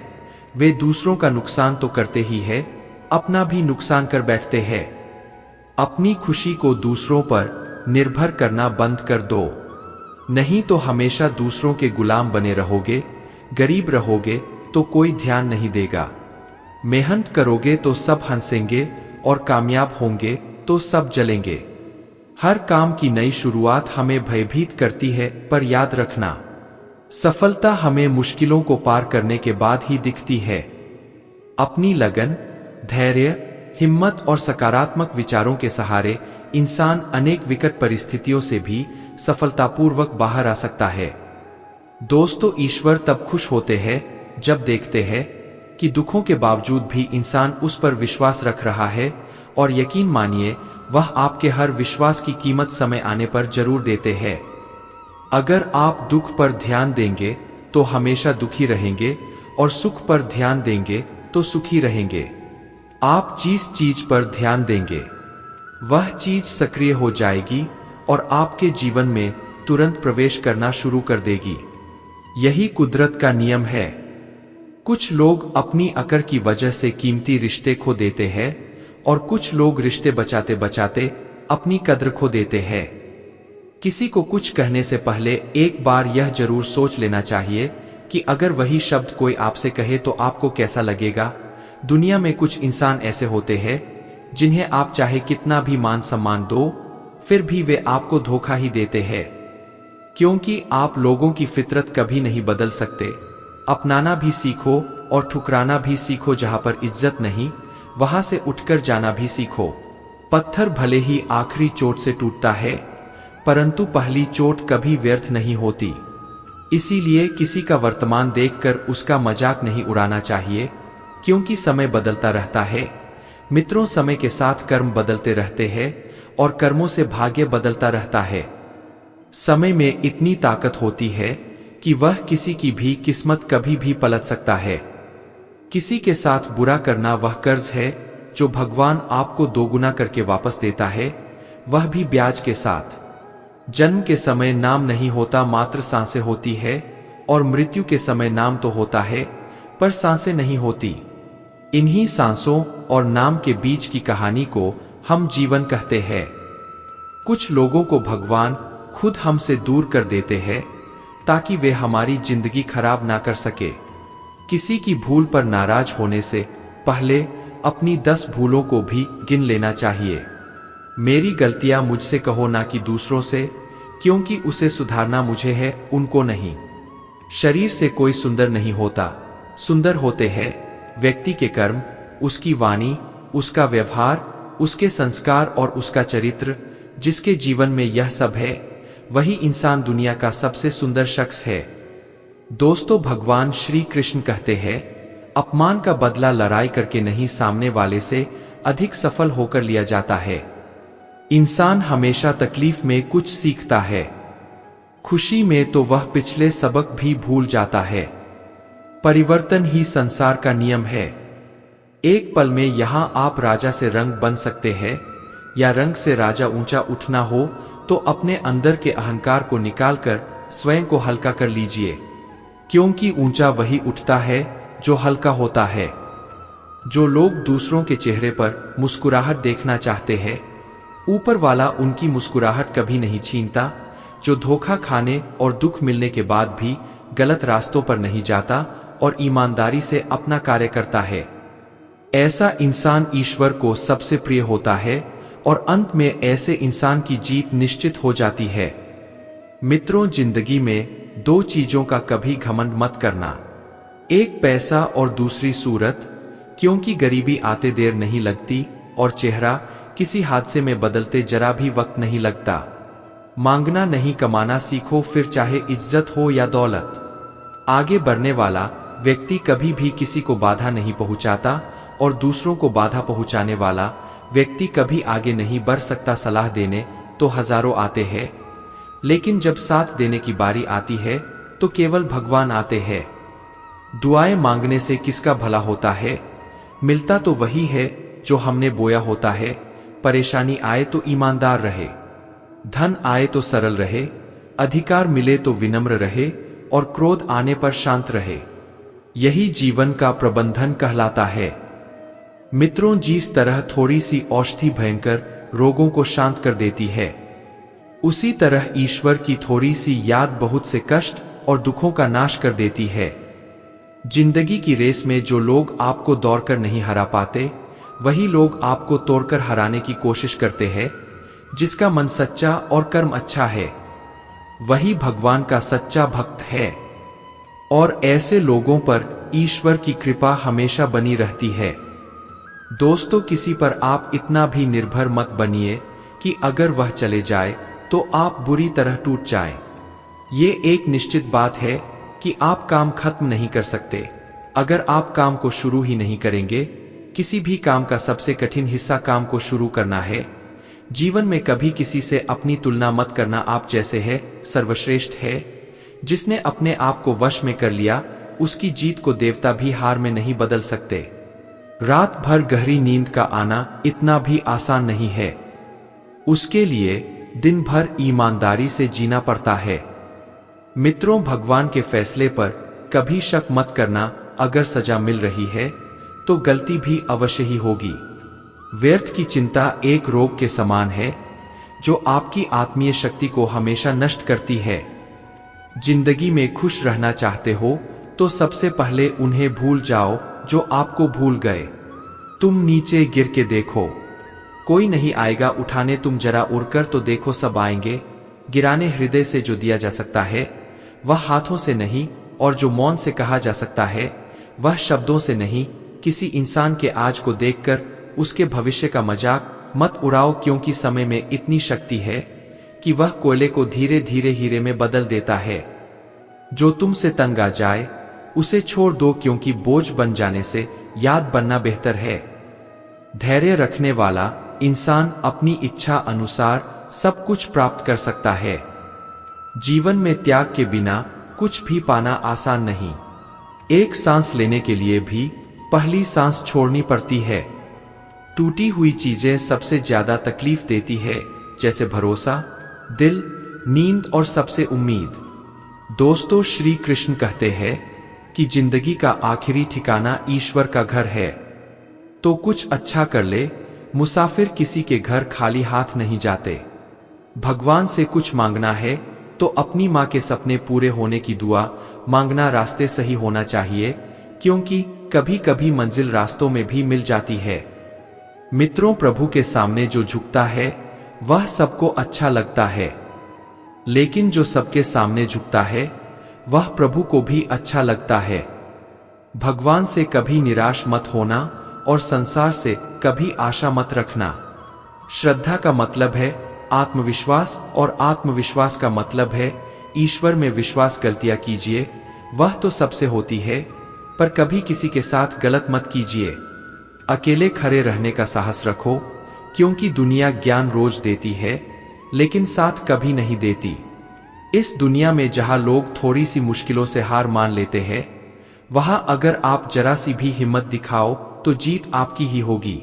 वे दूसरों का नुकसान तो करते ही है, अपना भी नुकसान कर बैठते हैं। अपनी खुशी को दूसरों पर निर्भर करना बंद कर दो, नहीं तो हमेशा दूसरों के गुलाम बने रहोगे। गरीब रहोगे तो कोई ध्यान नहीं देगा। मेहनत करोगे तो सब हंसेंगे और कामयाब होंगे तो सब जलेंगे। हर काम की नई शुरुआत हमें भयभीत करती है, पर याद रखना सफलता हमें मुश्किलों को पार करने के बाद ही दिखती है। अपनी लगन, धैर्य, हिम्मत और सकारात्मक विचारों के सहारे इंसान अनेक विकट परिस्थितियों से भी सफलतापूर्वक बाहर आ सकता है। दोस्तों, ईश्वर तब खुश होते हैं जब देखते हैं कि दुखों के बावजूद भी इंसान उस पर विश्वास रख रहा है, और यकीन मानिए वह आपके हर विश्वास की कीमत समय आने पर जरूर देते हैं। अगर आप दुख पर ध्यान देंगे तो हमेशा दुखी रहेंगे और सुख पर ध्यान देंगे तो सुखी रहेंगे। आप जिस चीज पर ध्यान देंगे वह चीज सक्रिय हो जाएगी और आपके जीवन में तुरंत प्रवेश करना शुरू कर देगी। यही कुदरत का नियम है। कुछ लोग अपनी अकड़ की वजह से कीमती रिश्ते खो देते हैं और कुछ लोग रिश्ते बचाते बचाते अपनी कद्र खो देते हैं। किसी को कुछ कहने से पहले एक बार यह जरूर सोच लेना चाहिए कि अगर वही शब्द कोई आपसे कहे तो आपको कैसा लगेगा। दुनिया में कुछ इंसान ऐसे होते हैं जिन्हें आप चाहे कितना भी मान सम्मान दो, फिर भी वे आपको धोखा ही देते हैं, क्योंकि आप लोगों की फितरत कभी नहीं बदल सकते। अपनाना भी सीखो और ठुकराना भी सीखो। जहां पर इज्जत नहीं वहां से उठकर जाना भी सीखो। पत्थर भले ही आखिरी चोट से टूटता है, परंतु पहली चोट कभी व्यर्थ नहीं होती। इसीलिए किसी का वर्तमान देखकर उसका मजाक नहीं उड़ाना चाहिए, क्योंकि समय बदलता रहता है। मित्रों, समय के साथ कर्म बदलते रहते हैं और कर्मों से भाग्य बदलता रहता है। समय में इतनी ताकत होती है कि वह किसी की भी किस्मत कभी भी पलट सकता है। किसी के साथ बुरा करना वह कर्ज है जो भगवान आपको दोगुना करके वापस देता है, वह भी ब्याज के साथ। जन्म के समय नाम नहीं होता, मात्र सांसें होती है, और मृत्यु के समय नाम तो होता है पर सांसें नहीं होती। इन्हीं सांसों और नाम के बीच की कहानी को हम जीवन कहते हैं। कुछ लोगों को भगवान खुद हमसे दूर कर देते हैं ताकि वे हमारी जिंदगी खराब ना कर सके। किसी की भूल पर नाराज होने से पहले अपनी 10 भूलों को भी गिन लेना चाहिए। मेरी गलतियां मुझसे कहो ना कि दूसरों से, क्योंकि उसे सुधारना मुझे है, उनको नहीं। शरीर से कोई सुंदर नहीं होता, सुंदर होते हैं व्यक्ति के कर्म, उसकी वाणी, उसका व्यवहार, उसके संस्कार और उसका चरित्र। जिसके जीवन में यह सब है वही इंसान दुनिया का सबसे सुंदर शख्स है। दोस्तों, भगवान श्री कृष्ण कहते हैं, अपमान का बदला लड़ाई करके नहीं, सामने वाले से अधिक सफल होकर लिया जाता है। इंसान हमेशा तकलीफ में कुछ सीखता है, खुशी में तो वह पिछले सबक भी भूल जाता है। परिवर्तन ही संसार का नियम है। एक पल में यहां आप राजा से रंग बन सकते हैं, या रंग से राजा ऊंचा उठना हो तो अपने अंदर के अहंकार को निकालकर स्वयं को हल्का कर लीजिए, क्योंकि ऊंचा वही उठता है जो हल्का होता है। जो लोग दूसरों के चेहरे पर मुस्कुराहट देखना चाहते हैं, ऊपर वाला उनकी मुस्कुराहट कभी नहीं छीनता। जो धोखा खाने और दुख मिलने के बाद भी गलत रास्तों पर नहीं जाता और ईमानदारी से अपना कार्य करता है, ऐसा इंसान ईश्वर को सबसे प्रिय होता है और अंत में ऐसे इंसान की जीत निश्चित हो जाती है। मित्रों, जिंदगी में दो चीजों का कभी घमंड मत करना, एक पैसा और दूसरी सूरत, क्योंकि गरीबी आते देर नहीं लगती और चेहरा किसी हादसे में बदलते जरा भी वक्त नहीं लगता। मांगना नहीं, कमाना सीखो, फिर चाहे इज्जत हो या दौलत। आगे बढ़ने वाला व्यक्ति कभी भी किसी को बाधा नहीं पहुंचाता और दूसरों को बाधा पहुंचाने वाला व्यक्ति कभी आगे नहीं बढ़ सकता। सलाह देने तो हजारों आते हैं, लेकिन जब साथ देने की बारी आती है तो केवल भगवान आते हैं। दुआएं मांगने से किसका भला होता है? मिलता तो वही है जो हमने बोया होता है। परेशानी आए तो ईमानदार रहे, धन आए तो सरल रहे, अधिकार मिले तो विनम्र रहे और क्रोध आने पर शांत रहे। यही जीवन का प्रबंधन कहलाता है। मित्रों, जिस तरह थोड़ी सी औषधि भयंकर रोगों को शांत कर देती है, उसी तरह ईश्वर की थोड़ी सी याद बहुत से कष्ट और दुखों का नाश कर देती है। जिंदगी की रेस में जो लोग आपको दौड़कर नहीं हरा पाते, वही लोग आपको तोड़कर हराने की कोशिश करते हैं। जिसका मन सच्चा और कर्म अच्छा है, वही भगवान का सच्चा भक्त है और ऐसे लोगों पर ईश्वर की कृपा हमेशा बनी रहती है। दोस्तों, किसी पर आप इतना भी निर्भर मत बनिए कि अगर वह चले जाए तो आप बुरी तरह टूट जाएं। ये एक निश्चित बात है कि आप काम खत्म नहीं कर सकते अगर आप काम को शुरू ही नहीं करेंगे। किसी भी काम का सबसे कठिन हिस्सा काम को शुरू करना है। जीवन में कभी किसी से अपनी तुलना मत करना। आप जैसे है सर्वश्रेष्ठ है। जिसने अपने आप को वश में कर लिया, उसकी जीत को देवता भी हार में नहीं बदल सकते। रात भर गहरी नींद का आना इतना भी आसान नहीं है। उसके लिए दिन भर ईमानदारी से जीना पड़ता है। मित्रों, भगवान के फैसले पर कभी शक मत करना। अगर सजा मिल रही है तो गलती भी अवश्य ही होगी। व्यर्थ की चिंता एक रोग के समान है जो आपकी आत्मीय शक्ति को हमेशा नष्ट करती है। जिंदगी में खुश रहना चाहते हो तो सबसे पहले उन्हें भूल जाओ जो आपको भूल गए। तुम नीचे गिर के देखो, कोई नहीं आएगा उठाने। तुम जरा उड़कर तो देखो, सब आएंगे गिराने। हृदय से जो दिया जा सकता है वह हाथों से नहीं, और जो मौन से कहा जा सकता है वह शब्दों से नहीं। किसी इंसान के आज को देखकर उसके भविष्य का मजाक मत उड़ाओ, क्योंकि समय में इतनी शक्ति है कि वह कोयले को धीरे धीरे हीरे में बदल देता है। जो तुमसे तंग आ जाए उसे छोड़ दो, क्योंकि बोझ बन जाने से याद बनना बेहतर है। धैर्य रखने वाला इंसान अपनी इच्छा अनुसार सब कुछ प्राप्त कर सकता है। जीवन में त्याग के बिना कुछ भी पाना आसान नहीं। एक सांस लेने के लिए भी पहली सांस छोड़नी पड़ती है। टूटी हुई चीजें सबसे ज्यादा तकलीफ देती है, जैसे भरोसा, दिल, नींद और सबसे उम्मीद। दोस्तों, श्री कृष्ण कहते हैं कि जिंदगी का आखिरी ठिकाना ईश्वर का घर है। तो कुछ अच्छा कर ले। मुसाफिर किसी के घर खाली हाथ नहीं जाते। भगवान से कुछ मांगना है तो अपनी माँ के सपने पूरे होने की दुआ मांगना। रास्ते सही होना चाहिए, क्योंकि कभी कभी मंजिल रास्तों में भी मिल जाती है। मित्रों, प्रभु के सामने जो झुकता है वह सबको अच्छा लगता है, लेकिन जो सबके सामने झुकता है वह प्रभु को भी अच्छा लगता है। भगवान से कभी निराश मत होना और संसार से कभी आशा मत रखना। श्रद्धा का मतलब है आत्मविश्वास और आत्मविश्वास का मतलब है ईश्वर में विश्वास। गलतियां कीजिए, वह तो सबसे होती है, पर कभी किसी के साथ गलत मत कीजिए। अकेले खड़े रहने का साहस रखो, क्योंकि दुनिया ज्ञान रोज देती है, लेकिन साथ कभी नहीं देती। इस दुनिया में जहां लोग थोड़ी सी मुश्किलों से हार मान लेते हैं, वहां अगर आप जरा सी भी हिम्मत दिखाओ तो जीत आपकी ही होगी।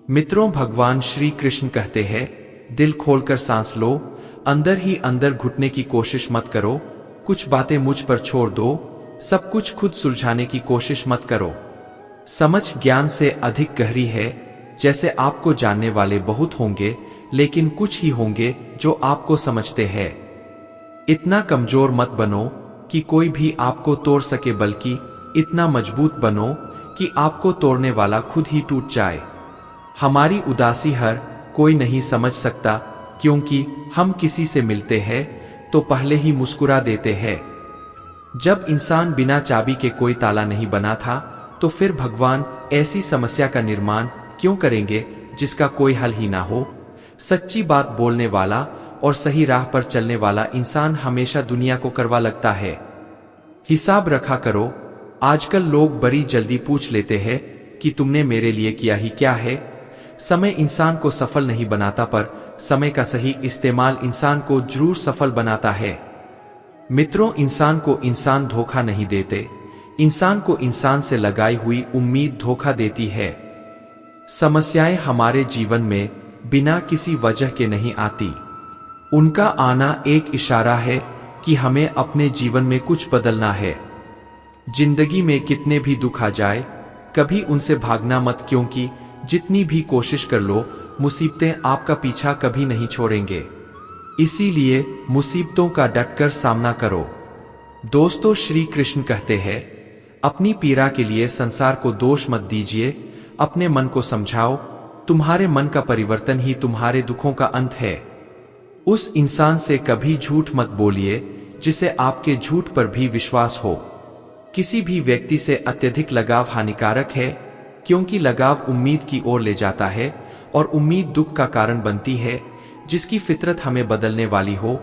मित्रों, भगवान श्री कृष्ण कहते हैं, दिल खोलकर सांस लो, अंदर ही अंदर घुटने की कोशिश मत करो, कुछ बातें मुझ पर छोड़ दो, सब कुछ खुद सुलझाने की कोशिश मत करो। समझ ज्ञान से अधिक गहरी है। जैसे आपको जानने वाले बहुत होंगे, लेकिन कुछ ही होंगे जो आपको समझते हैं। इतना कमजोर मत बनो कि कोई भी आपको तोड़ सके, बल्कि इतना मजबूत बनो कि आपको तोड़ने वाला खुद ही टूट जाए। हमारी उदासी हर कोई नहीं समझ सकता, क्योंकि हम किसी से मिलते हैं तो पहले ही मुस्कुरा देते हैं। जब इंसान बिना चाबी के कोई ताला नहीं बना था, तो फिर भगवान ऐसी समस्या का निर्माण क्यों करेंगे जिसका कोई हल ही ना हो। सच्ची बात बोलने वाला और सही राह पर चलने वाला इंसान हमेशा दुनिया को करवा लगता है। हिसाब रखा करो। आजकल लोग बड़ी जल्दी पूछ लेते हैं कि तुमने मेरे लिए किया ही क्या है। समय इंसान को सफल नहीं बनाता, पर समय का सही इस्तेमाल इंसान को जरूर सफल बनाता है। मित्रों, इंसान को इंसान धोखा नहीं देते, इंसान को इंसान से लगाई हुई उम्मीद धोखा देती है। समस्याएं हमारे जीवन में बिना किसी वजह के नहीं आती। उनका आना एक इशारा है कि हमें अपने जीवन में कुछ बदलना है। जिंदगी में कितने भी दुख आ जाए, कभी उनसे भागना मत, क्योंकि जितनी भी कोशिश कर लो, मुसीबतें आपका पीछा कभी नहीं छोड़ेंगे। इसीलिए मुसीबतों का डटकर सामना करो। दोस्तों, श्री कृष्ण कहते हैं, अपनी पीड़ा के लिए संसार को दोष मत दीजिए, अपने मन को समझाओ। तुम्हारे मन का परिवर्तन ही तुम्हारे दुखों का अंत है। उस इंसान से कभी झूठ मत बोलिए जिसे आपके झूठ पर भी विश्वास हो। किसी भी व्यक्ति से अत्यधिक लगाव हानिकारक है, क्योंकि लगाव उम्मीद की ओर ले जाता है और उम्मीद दुख का कारण बनती है। जिसकी फितरत हमें बदलने वाली हो,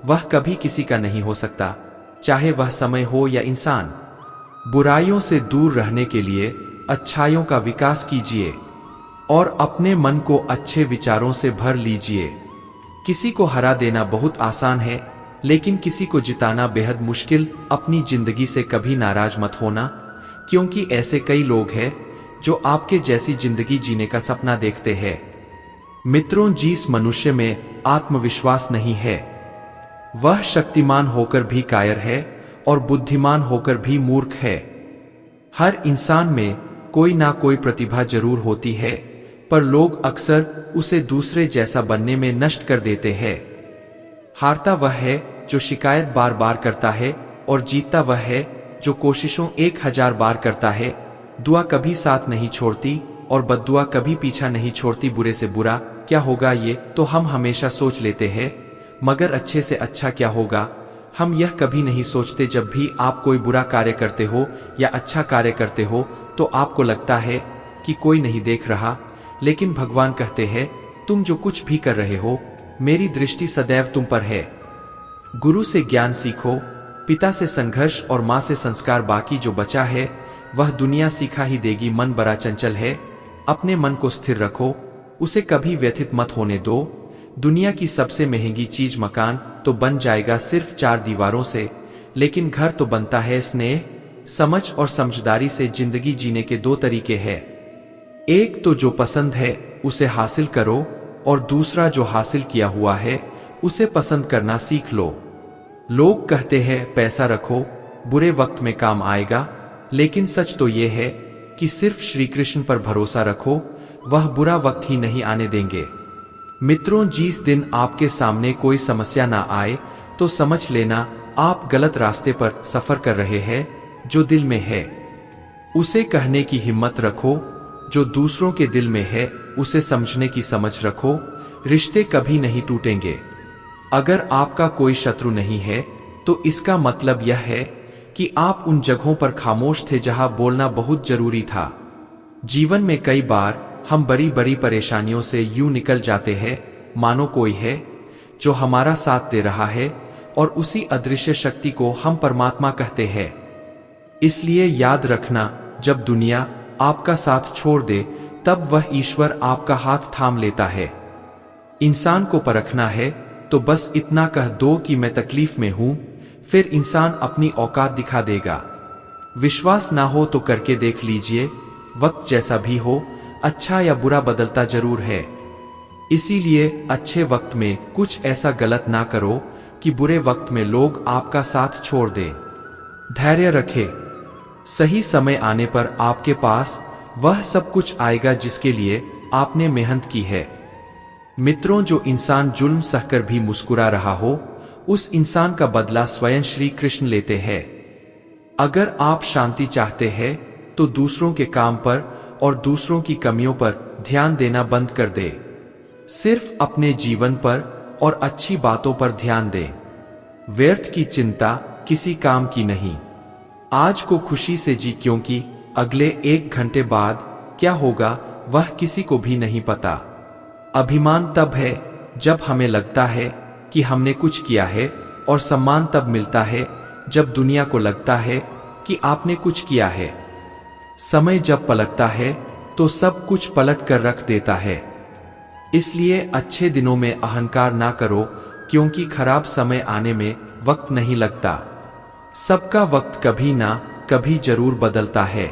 वह कभी किसी का नहीं हो सकता, चाहे वह समय हो या इंसान। बुराइयों से दूर रहने के लिए अच्छाइयों का विकास कीजिए और अपने मन को अच्छे विचारों से भर लीजिए। किसी को हरा देना बहुत आसान है, लेकिन किसी को जिताना बेहद मुश्किल। अपनी जिंदगी से कभी नाराज मत होना, क्योंकि ऐसे कई लोग हैं जो आपके जैसी जिंदगी जीने का सपना देखते हैं। मित्रों, जिस मनुष्य में आत्मविश्वास नहीं है, वह शक्तिमान होकर भी कायर है और बुद्धिमान होकर भी मूर्ख है। हर इंसान में कोई ना कोई प्रतिभा जरूर होती है, पर लोग अक्सर उसे दूसरे जैसा बनने में नष्ट कर देते हैं। हारता वह है जो शिकायत बार बार करता है, और जीतता वह है जो कोशिशों 1000 बार करता है। दुआ कभी साथ नहीं छोड़ती और बद्दुआ कभी पीछा नहीं छोड़ती। बुरे से बुरा क्या होगा ये तो हम हमेशा सोच लेते हैं, मगर अच्छे से अच्छा क्या होगा हम यह कभी नहीं सोचते। जब भी आप कोई बुरा कार्य करते हो या अच्छा कार्य करते हो, तो आपको लगता है कि कोई नहीं देख रहा, लेकिन भगवान कहते हैं, तुम जो कुछ भी कर रहे हो, मेरी दृष्टि सदैव तुम पर है। गुरु से ज्ञान सीखो, पिता से संघर्ष और माँ से संस्कार, बाकी जो बचा है वह दुनिया सिखा ही देगी। मन बड़ा चंचल है, अपने मन को स्थिर रखो, उसे कभी व्यथित मत होने दो। दुनिया की सबसे महंगी चीज मकान तो बन जाएगा सिर्फ 4 दीवारों से, लेकिन घर तो बनता है स्नेह, समझ और समझदारी से। जिंदगी जीने के 2 तरीके हैं, एक तो जो पसंद है उसे हासिल करो, और दूसरा जो हासिल किया हुआ है उसे पसंद करना सीख लो। लोग कहते हैं पैसा रखो, बुरे वक्त में काम आएगा, लेकिन सच तो यह है कि सिर्फ श्री कृष्ण पर भरोसा रखो, वह बुरा वक्त ही नहीं आने देंगे। मित्रों, जिस दिन आपके सामने कोई समस्या ना आए, तो समझ लेना आप गलत रास्ते पर सफर कर रहे हैं। जो दिल में है उसे कहने की हिम्मत रखो, जो दूसरों के दिल में है उसे समझने की समझ रखो। रिश्ते कभी नहीं टूटेंगे। अगर आपका कोई शत्रु नहीं है, तो इसका मतलब यह है कि आप उन जगहों पर खामोश थे जहां बोलना बहुत जरूरी था। जीवन में कई बार हम बड़ी बड़ी परेशानियों से यूं निकल जाते हैं मानो कोई है जो हमारा साथ दे रहा है, और उसी अदृश्य शक्ति को हम परमात्मा कहते हैं। इसलिए याद रखना, जब दुनिया आपका साथ छोड़ दे तब वह ईश्वर आपका हाथ थाम लेता है। इंसान को परखना है तो बस इतना कह दो कि मैं तकलीफ में हूं, फिर इंसान अपनी औकात दिखा देगा। विश्वास ना हो तो करके देख लीजिए, वक्त जैसा भी हो, अच्छा या बुरा बदलता जरूर है। इसीलिए अच्छे वक्त में कुछ ऐसा गलत ना करो कि बुरे वक्त में लोग आपका साथ छोड़ दें। धैर्य रखें, सही समय आने पर आपके पास वह सब कुछ आएगा जिसके लिए आपने मेहनत की है। मित्रों, जो इंसान जुल्म सहकर भी मुस्कुरा रहा हो, उस इंसान का बदला स्वयं श्री कृष्ण लेते हैं। अगर आप शांति चाहते हैं तो दूसरों के काम पर और दूसरों की कमियों पर ध्यान देना बंद कर दे। सिर्फ अपने जीवन पर और अच्छी बातों पर ध्यान दें। व्यर्थ की चिंता किसी काम की नहीं। आज को खुशी से जी, क्योंकि अगले 1 घंटे बाद क्या होगा वह किसी को भी नहीं पता। अभिमान तब है जब हमें लगता है कि हमने कुछ किया है, और सम्मान तब मिलता है जब दुनिया को लगता है कि आपने कुछ किया है। समय जब पलटता है तो सब कुछ पलट कर रख देता है। इसलिए अच्छे दिनों में अहंकार ना करो, क्योंकि खराब समय आने में वक्त नहीं लगता। सबका वक्त कभी ना कभी जरूर बदलता है।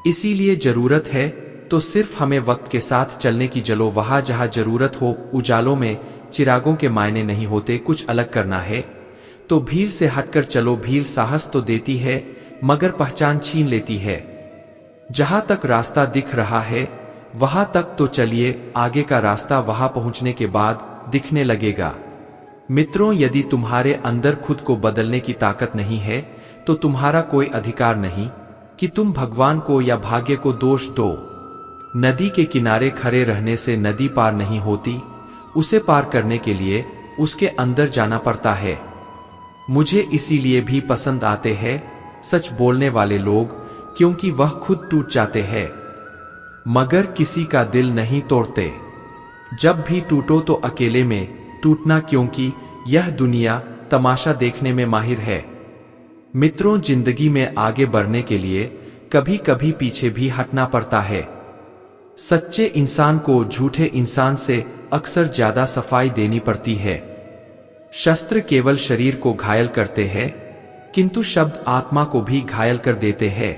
इसीलिए जरूरत है तो सिर्फ हमें वक्त के साथ चलने की। चलो वहां जहां जरूरत हो। उजालों में चिरागों के मायने नहीं होते। कुछ अलग करना है तो भीड़ से हटकर चलो। भीड़ साहस तो देती है मगर पहचान छीन लेती है। जहां तक रास्ता दिख रहा है वहां तक तो चलिए, आगे का रास्ता वहां पहुंचने के बाद दिखने लगेगा। मित्रों, यदि तुम्हारे अंदर खुद को बदलने की ताकत नहीं है तो तुम्हारा कोई अधिकार नहीं कि तुम भगवान को या भाग्य को दोष दो। नदी के किनारे खड़े रहने से नदी पार नहीं होती, उसे पार करने के लिए उसके अंदर जाना पड़ता है। मुझे इसीलिए भी पसंद आते हैं सच बोलने वाले लोग, क्योंकि वह खुद टूट जाते हैं मगर किसी का दिल नहीं तोड़ते। जब भी टूटो तो अकेले में टूटना, क्योंकि यह दुनिया तमाशा देखने में माहिर है। मित्रों, जिंदगी में आगे बढ़ने के लिए कभी कभी पीछे भी हटना पड़ता है। सच्चे इंसान को झूठे इंसान से अक्सर ज्यादा सफाई देनी पड़ती है। शस्त्र केवल शरीर को घायल करते हैं, किंतु शब्द आत्मा को भी घायल कर देते हैं।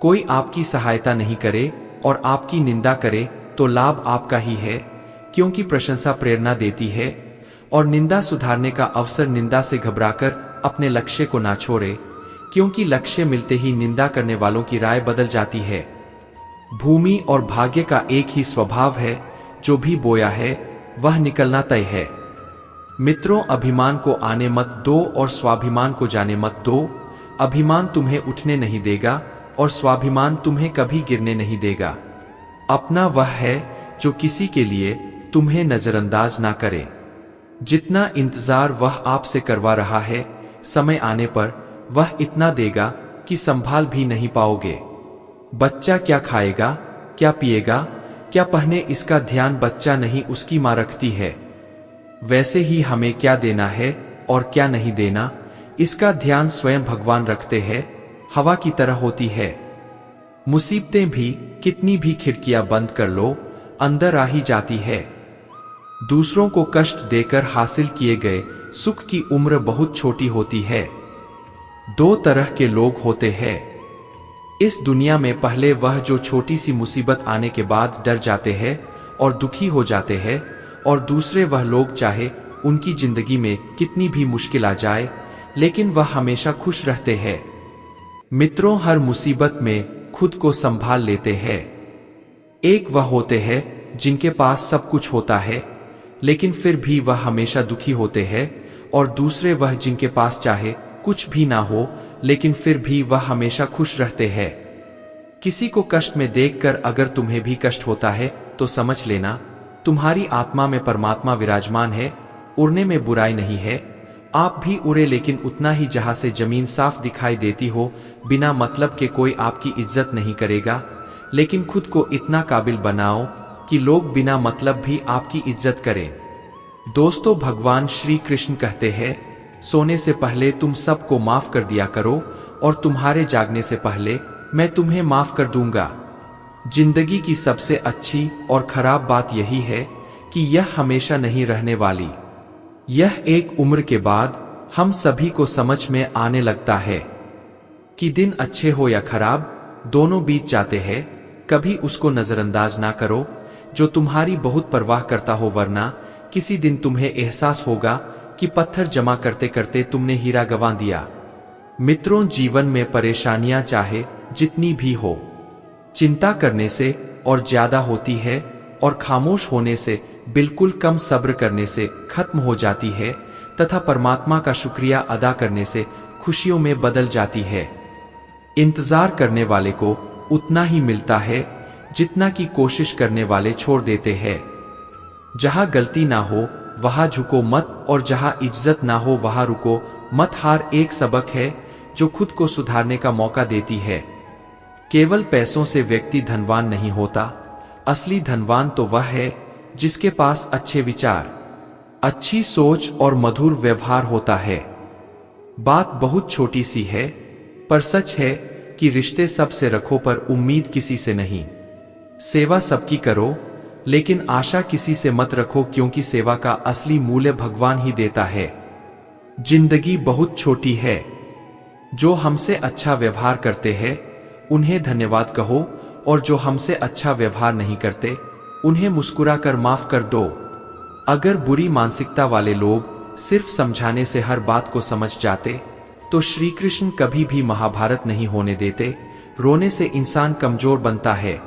कोई आपकी सहायता नहीं करे और आपकी निंदा करे तो लाभ आपका ही है, क्योंकि प्रशंसा प्रेरणा देती है और निंदा सुधारने का अवसर। निंदा से घबराकर अपने लक्ष्य को ना छोड़े, क्योंकि लक्ष्य मिलते ही निंदा करने वालों की राय बदल जाती है। भूमि और भाग्य का एक ही स्वभाव है, जो भी बोया है वह निकलना तय है। मित्रों, अभिमान को आने मत दो और स्वाभिमान को जाने मत दो। अभिमान तुम्हें उठने नहीं देगा और स्वाभिमान तुम्हें कभी गिरने नहीं देगा। अपना वह है जो किसी के लिए तुम्हें नजरअंदाज ना करे। जितना इंतजार वह आपसे करवा रहा है, समय आने पर वह इतना देगा कि संभाल भी नहीं पाओगे। बच्चा क्या खाएगा, क्या पिएगा, क्या पहने, इसका ध्यान बच्चा नहीं उसकी मां रखती है। वैसे ही हमें क्या देना है और क्या नहीं देना, इसका ध्यान स्वयं भगवान रखते हैं। हवा की तरह होती है। मुसीबतें भी कितनी भी खिड़कियां बंद कर लो, अंदर आ ही जाती है। दूसरों को कष्ट देकर हासिल किए गए सुख की उम्र बहुत छोटी होती है। 2 तरह के लोग होते हैं इस दुनिया में। पहले वह जो छोटी सी मुसीबत आने के बाद डर जाते हैं और दुखी हो जाते हैं, और दूसरे वह लोग चाहे उनकी जिंदगी में कितनी भी मुश्किल आ जाए, लेकिन वह हमेशा खुश रहते हैं। मित्रों, हर मुसीबत में खुद को संभाल लेते हैं। एक वह होते हैं जिनके पास सब कुछ होता है लेकिन फिर भी वह हमेशा दुखी होते हैं, और दूसरे वह जिनके पास चाहे कुछ भी ना हो लेकिन फिर भी वह हमेशा खुश रहते हैं। किसी को कष्ट में देखकर अगर तुम्हें भी कष्ट होता है तो समझ लेना तुम्हारी आत्मा में परमात्मा विराजमान है। उड़ने में बुराई नहीं है, आप भी उड़े, लेकिन उतना ही जहां से जमीन साफ दिखाई देती हो। बिना मतलब के कोई आपकी इज्जत नहीं करेगा, लेकिन खुद को इतना काबिल बनाओ कि लोग बिना मतलब भी आपकी इज्जत करें। दोस्तों, भगवान श्री कृष्ण कहते हैं, सोने से पहले तुम सबको माफ कर दिया करो और तुम्हारे जागने से पहले मैं तुम्हें माफ कर दूंगा। जिंदगी की सबसे अच्छी और खराब बात यही है कि यह हमेशा नहीं रहने वाली। यह एक उम्र के बाद हम सभी को समझ में आने लगता है कि दिन अच्छे हो या खराब, दोनों बीत जाते हैं। कभी उसको नजरअंदाज ना करो जो तुम्हारी बहुत परवाह करता हो, वरना किसी दिन तुम्हें एहसास होगा कि पत्थर जमा करते करते तुमने हीरा गंवा दिया। मित्रों, जीवन में परेशानियां चाहे जितनी भी हो, चिंता करने से और ज्यादा होती है और खामोश होने से, बिल्कुल कम सब्र करने से खत्म हो जाती है तथा परमात्मा का शुक्रिया अदा करने से खुशियों में बदल जाती है। इंतजार करने वाले को उतना ही मिलता है जितना कि कोशिश करने वाले छोड़ देते हैं। जहां गलती ना हो वहां झुको मत, और जहां इज्जत ना हो वहां रुको मत। हार एक सबक है जो खुद को सुधारने का मौका देती है। केवल पैसों से व्यक्ति धनवान नहीं होता, असली धनवान तो वह है जिसके पास अच्छे विचार, अच्छी सोच और मधुर व्यवहार होता है। बात बहुत छोटी सी है, पर सच है कि रिश्ते सबसे रखो पर उम्मीद किसी से नहीं। सेवा सबकी करो, लेकिन आशा किसी से मत रखो, क्योंकि सेवा का असली मूल्य भगवान ही देता है। जिंदगी बहुत छोटी है। जो हमसे अच्छा व्यवहार करते हैं उन्हें धन्यवाद कहो, और जो हमसे अच्छा व्यवहार नहीं करते उन्हें मुस्कुराकर माफ कर दो। अगर बुरी मानसिकता वाले लोग सिर्फ समझाने से हर बात को समझ जाते तो श्री कृष्ण कभी भी महाभारत नहीं होने देते। रोने से इंसान कमजोर बनता है,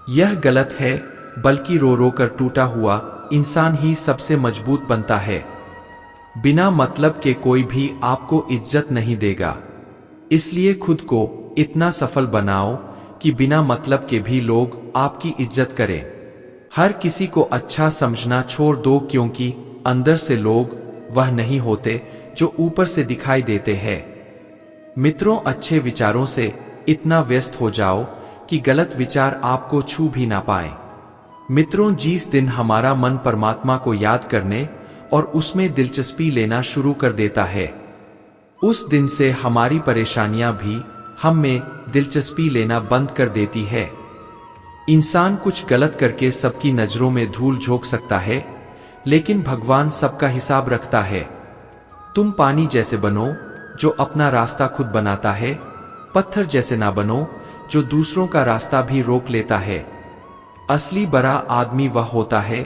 यह गलत है, बल्कि रो रो कर टूटा हुआ इंसान ही सबसे मजबूत बनता है। बिना मतलब के कोई भी आपको इज्जत नहीं देगा, इसलिए खुद को इतना सफल बनाओ कि बिना मतलब के भी लोग आपकी इज्जत करें। हर किसी को अच्छा समझना छोड़ दो, क्योंकि अंदर से लोग वह नहीं होते जो ऊपर से दिखाई देते हैं। मित्रों, अच्छे विचारों से इतना व्यस्त हो जाओ कि गलत विचार आपको छू भी ना पाए। मित्रों, जिस दिन हमारा मन परमात्मा को याद करने और उसमें दिलचस्पी लेना शुरू कर देता है, उस दिन से हमारी परेशानियां भी हम में दिलचस्पी लेना बंद कर देती है। इंसान कुछ गलत करके सबकी नजरों में धूल झोंक सकता है, लेकिन भगवान सबका हिसाब रखता है। तुम पानी जैसे बनो जो अपना रास्ता खुद बनाता है, पत्थर जैसे ना बनो जो दूसरों का रास्ता भी रोक लेता है। असली बड़ा आदमी वह होता है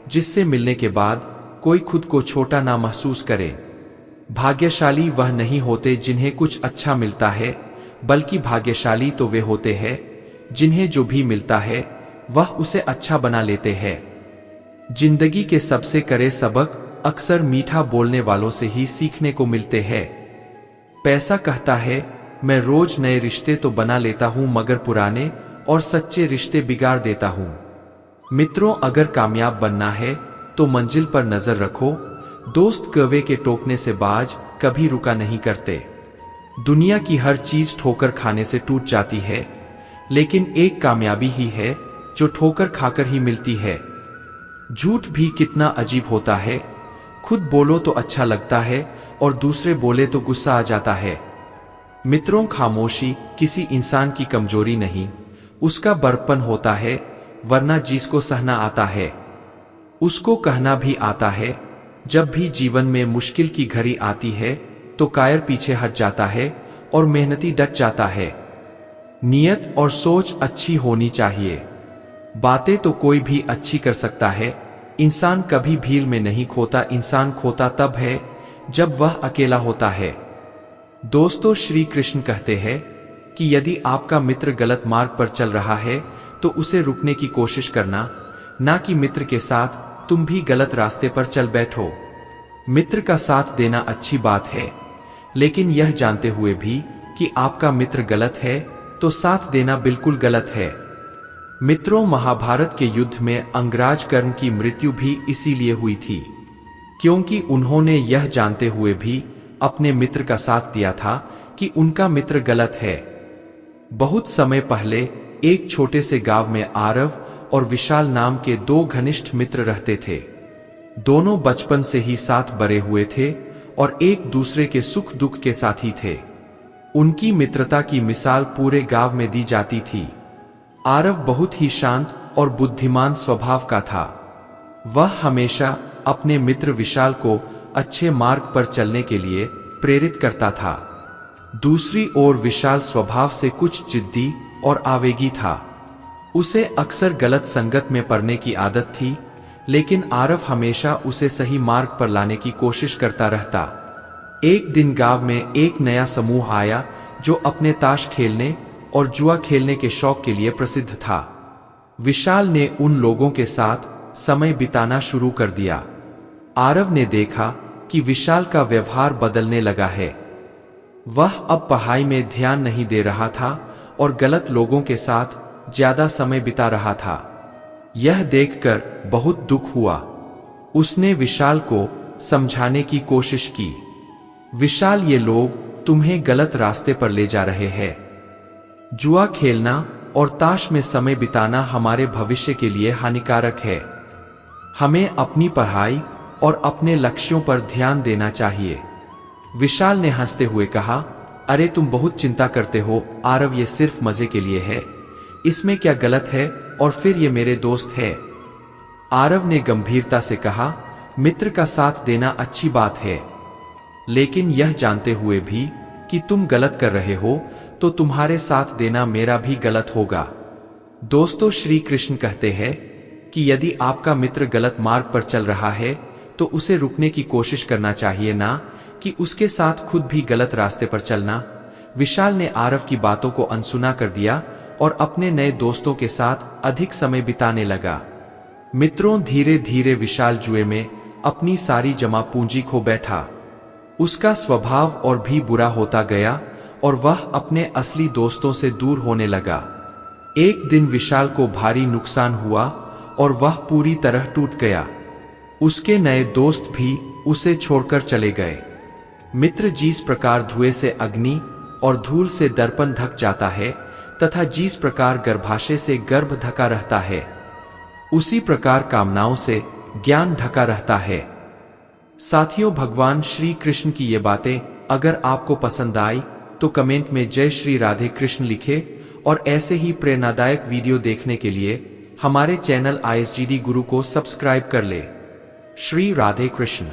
जिससे मिलने के बाद कोई खुद को छोटा ना महसूस करे। भाग्यशाली वह नहीं होते जिन्हें कुछ अच्छा मिलता है, बल्कि भाग्यशाली तो वे होते हैं जिन्हें जो भी मिलता है वह उसे अच्छा बना लेते हैं। जिंदगी के सबसे करे सबक अक्सर मीठा बोलने वालों से ही सीखने को मिलते हैं। पैसा कहता है, मैं रोज नए रिश्ते तो बना लेता हूं, मगर पुराने और सच्चे रिश्ते बिगाड़ देता हूं। मित्रों, अगर कामयाब बनना है तो मंजिल पर नजर रखो। दोस्त कौवे के टोकने से बाज कभी रुका नहीं करते। दुनिया की हर चीज ठोकर खाने से टूट जाती है, लेकिन एक कामयाबी ही है जो ठोकर खाकर ही मिलती है। झूठ भी कितना अजीब होता है, खुद बोलो तो अच्छा लगता है और दूसरे बोले तो गुस्सा आ जाता है। मित्रों, खामोशी किसी इंसान की कमजोरी नहीं, उसका बड़प्पन होता है, वरना जिसको सहना आता है उसको कहना भी आता है। जब भी जीवन में मुश्किल की घड़ी आती है तो कायर पीछे हट जाता है और मेहनती डट जाता है। नियत और सोच अच्छी होनी चाहिए। बातें तो कोई भी अच्छी कर सकता है। इंसान कभी भीड़ में नहीं खोता, इंसान खोता तब है जब वह अकेला होता है। दोस्तों, श्री कृष्ण कहते हैं कि यदि आपका मित्र गलत मार्ग पर चल रहा है तो उसे रुकने की कोशिश करना, ना कि मित्र के साथ तुम भी गलत रास्ते पर चल बैठो। मित्र का साथ देना अच्छी बात है, लेकिन यह जानते हुए भी कि आपका मित्र गलत है तो साथ देना बिल्कुल गलत है। मित्रों, महाभारत के युद्ध में अंगराज कर्ण की मृत्यु भी इसीलिए हुई थी क्योंकि उन्होंने यह जानते हुए भी अपने मित्र का साथ दिया था कि उनका मित्र गलत है। बहुत समय पहले एक छोटे से गांव में आरव और विशाल नाम के दो घनिष्ठ मित्र रहते थे। दोनों बचपन से ही साथ बड़े हुए थे और एक दूसरे के सुख दुख के साथी थे। उनकी मित्रता की मिसाल पूरे गांव में दी जाती थी। आरव बहुत ही शांत और बुद्धिमान स्वभाव का था। वह हमेशा अपने मित्र विशाल को अच्छे मार्ग पर चलने के लिए प्रेरित करता था। दूसरी ओर विशाल स्वभाव से कुछ जिद्दी और आवेगी था। उसे अक्सर गलत संगत में पड़ने की आदत थी, लेकिन आरव हमेशा उसे सही मार्ग पर लाने की कोशिश करता रहता। एक दिन गांव में एक नया समूह आया जो अपने ताश खेलने और जुआ खेलने के शौक के लिए प्रसिद्ध था। विशाल ने उन लोगों के साथ समय बिताना शुरू कर दिया। आरव ने देखा कि विशाल का व्यवहार बदलने लगा है। वह अब पढ़ाई में ध्यान नहीं दे रहा था और गलत लोगों के साथ ज्यादा समय बिता रहा था। यह देखकर बहुत दुख हुआ। उसने विशाल को समझाने की कोशिश की। विशाल, ये लोग तुम्हें गलत रास्ते पर ले जा रहे हैं। जुआ खेलना और ताश में समय बिताना हमारे भविष्य के लिए हानिकारक है। हमें अपनी पढ़ाई और अपने लक्ष्यों पर ध्यान देना चाहिए। विशाल ने हंसते हुए कहा, अरे तुम बहुत चिंता करते हो आरव, ये सिर्फ मजे के लिए है, इसमें क्या गलत है, और फिर ये मेरे दोस्त है। आरव ने गंभीरता से कहा, मित्र का साथ देना अच्छी बात है, लेकिन यह जानते हुए भी कि तुम गलत कर रहे हो तो तुम्हारे साथ देना मेरा भी गलत होगा। दोस्तों, श्री कृष्ण कहते हैं कि यदि आपका मित्र गलत मार्ग पर चल रहा है तो उसे रुकने की कोशिश करना चाहिए, ना कि उसके साथ खुद भी गलत रास्ते पर चलना। विशाल ने आरव की बातों को अनसुना कर दिया और अपने नए दोस्तों के साथ अधिक समय बिताने लगा। मित्रों, धीरे धीरे विशाल जुए में अपनी सारी जमा पूंजी खो बैठा। उसका स्वभाव और भी बुरा होता गया और वह अपने असली दोस्तों से दूर होने लगा। एक दिन विशाल को भारी नुकसान हुआ और वह पूरी तरह टूट गया। उसके नए दोस्त भी उसे छोड़कर चले गए। मित्र जिस प्रकार धुएं से अग्नि और धूल से दर्पण ढक जाता है तथा जिस प्रकार गर्भाशय से गर्भ ढका रहता है, उसी प्रकार कामनाओं से ज्ञान ढका रहता है। साथियों, भगवान श्री कृष्ण की ये बातें अगर आपको पसंद आई तो कमेंट में जय श्री राधे कृष्ण लिखे और ऐसे ही प्रेरणादायक वीडियो देखने के लिए हमारे चैनल ISGD गुरु को सब्सक्राइब कर ले। श्री राधे कृष्ण।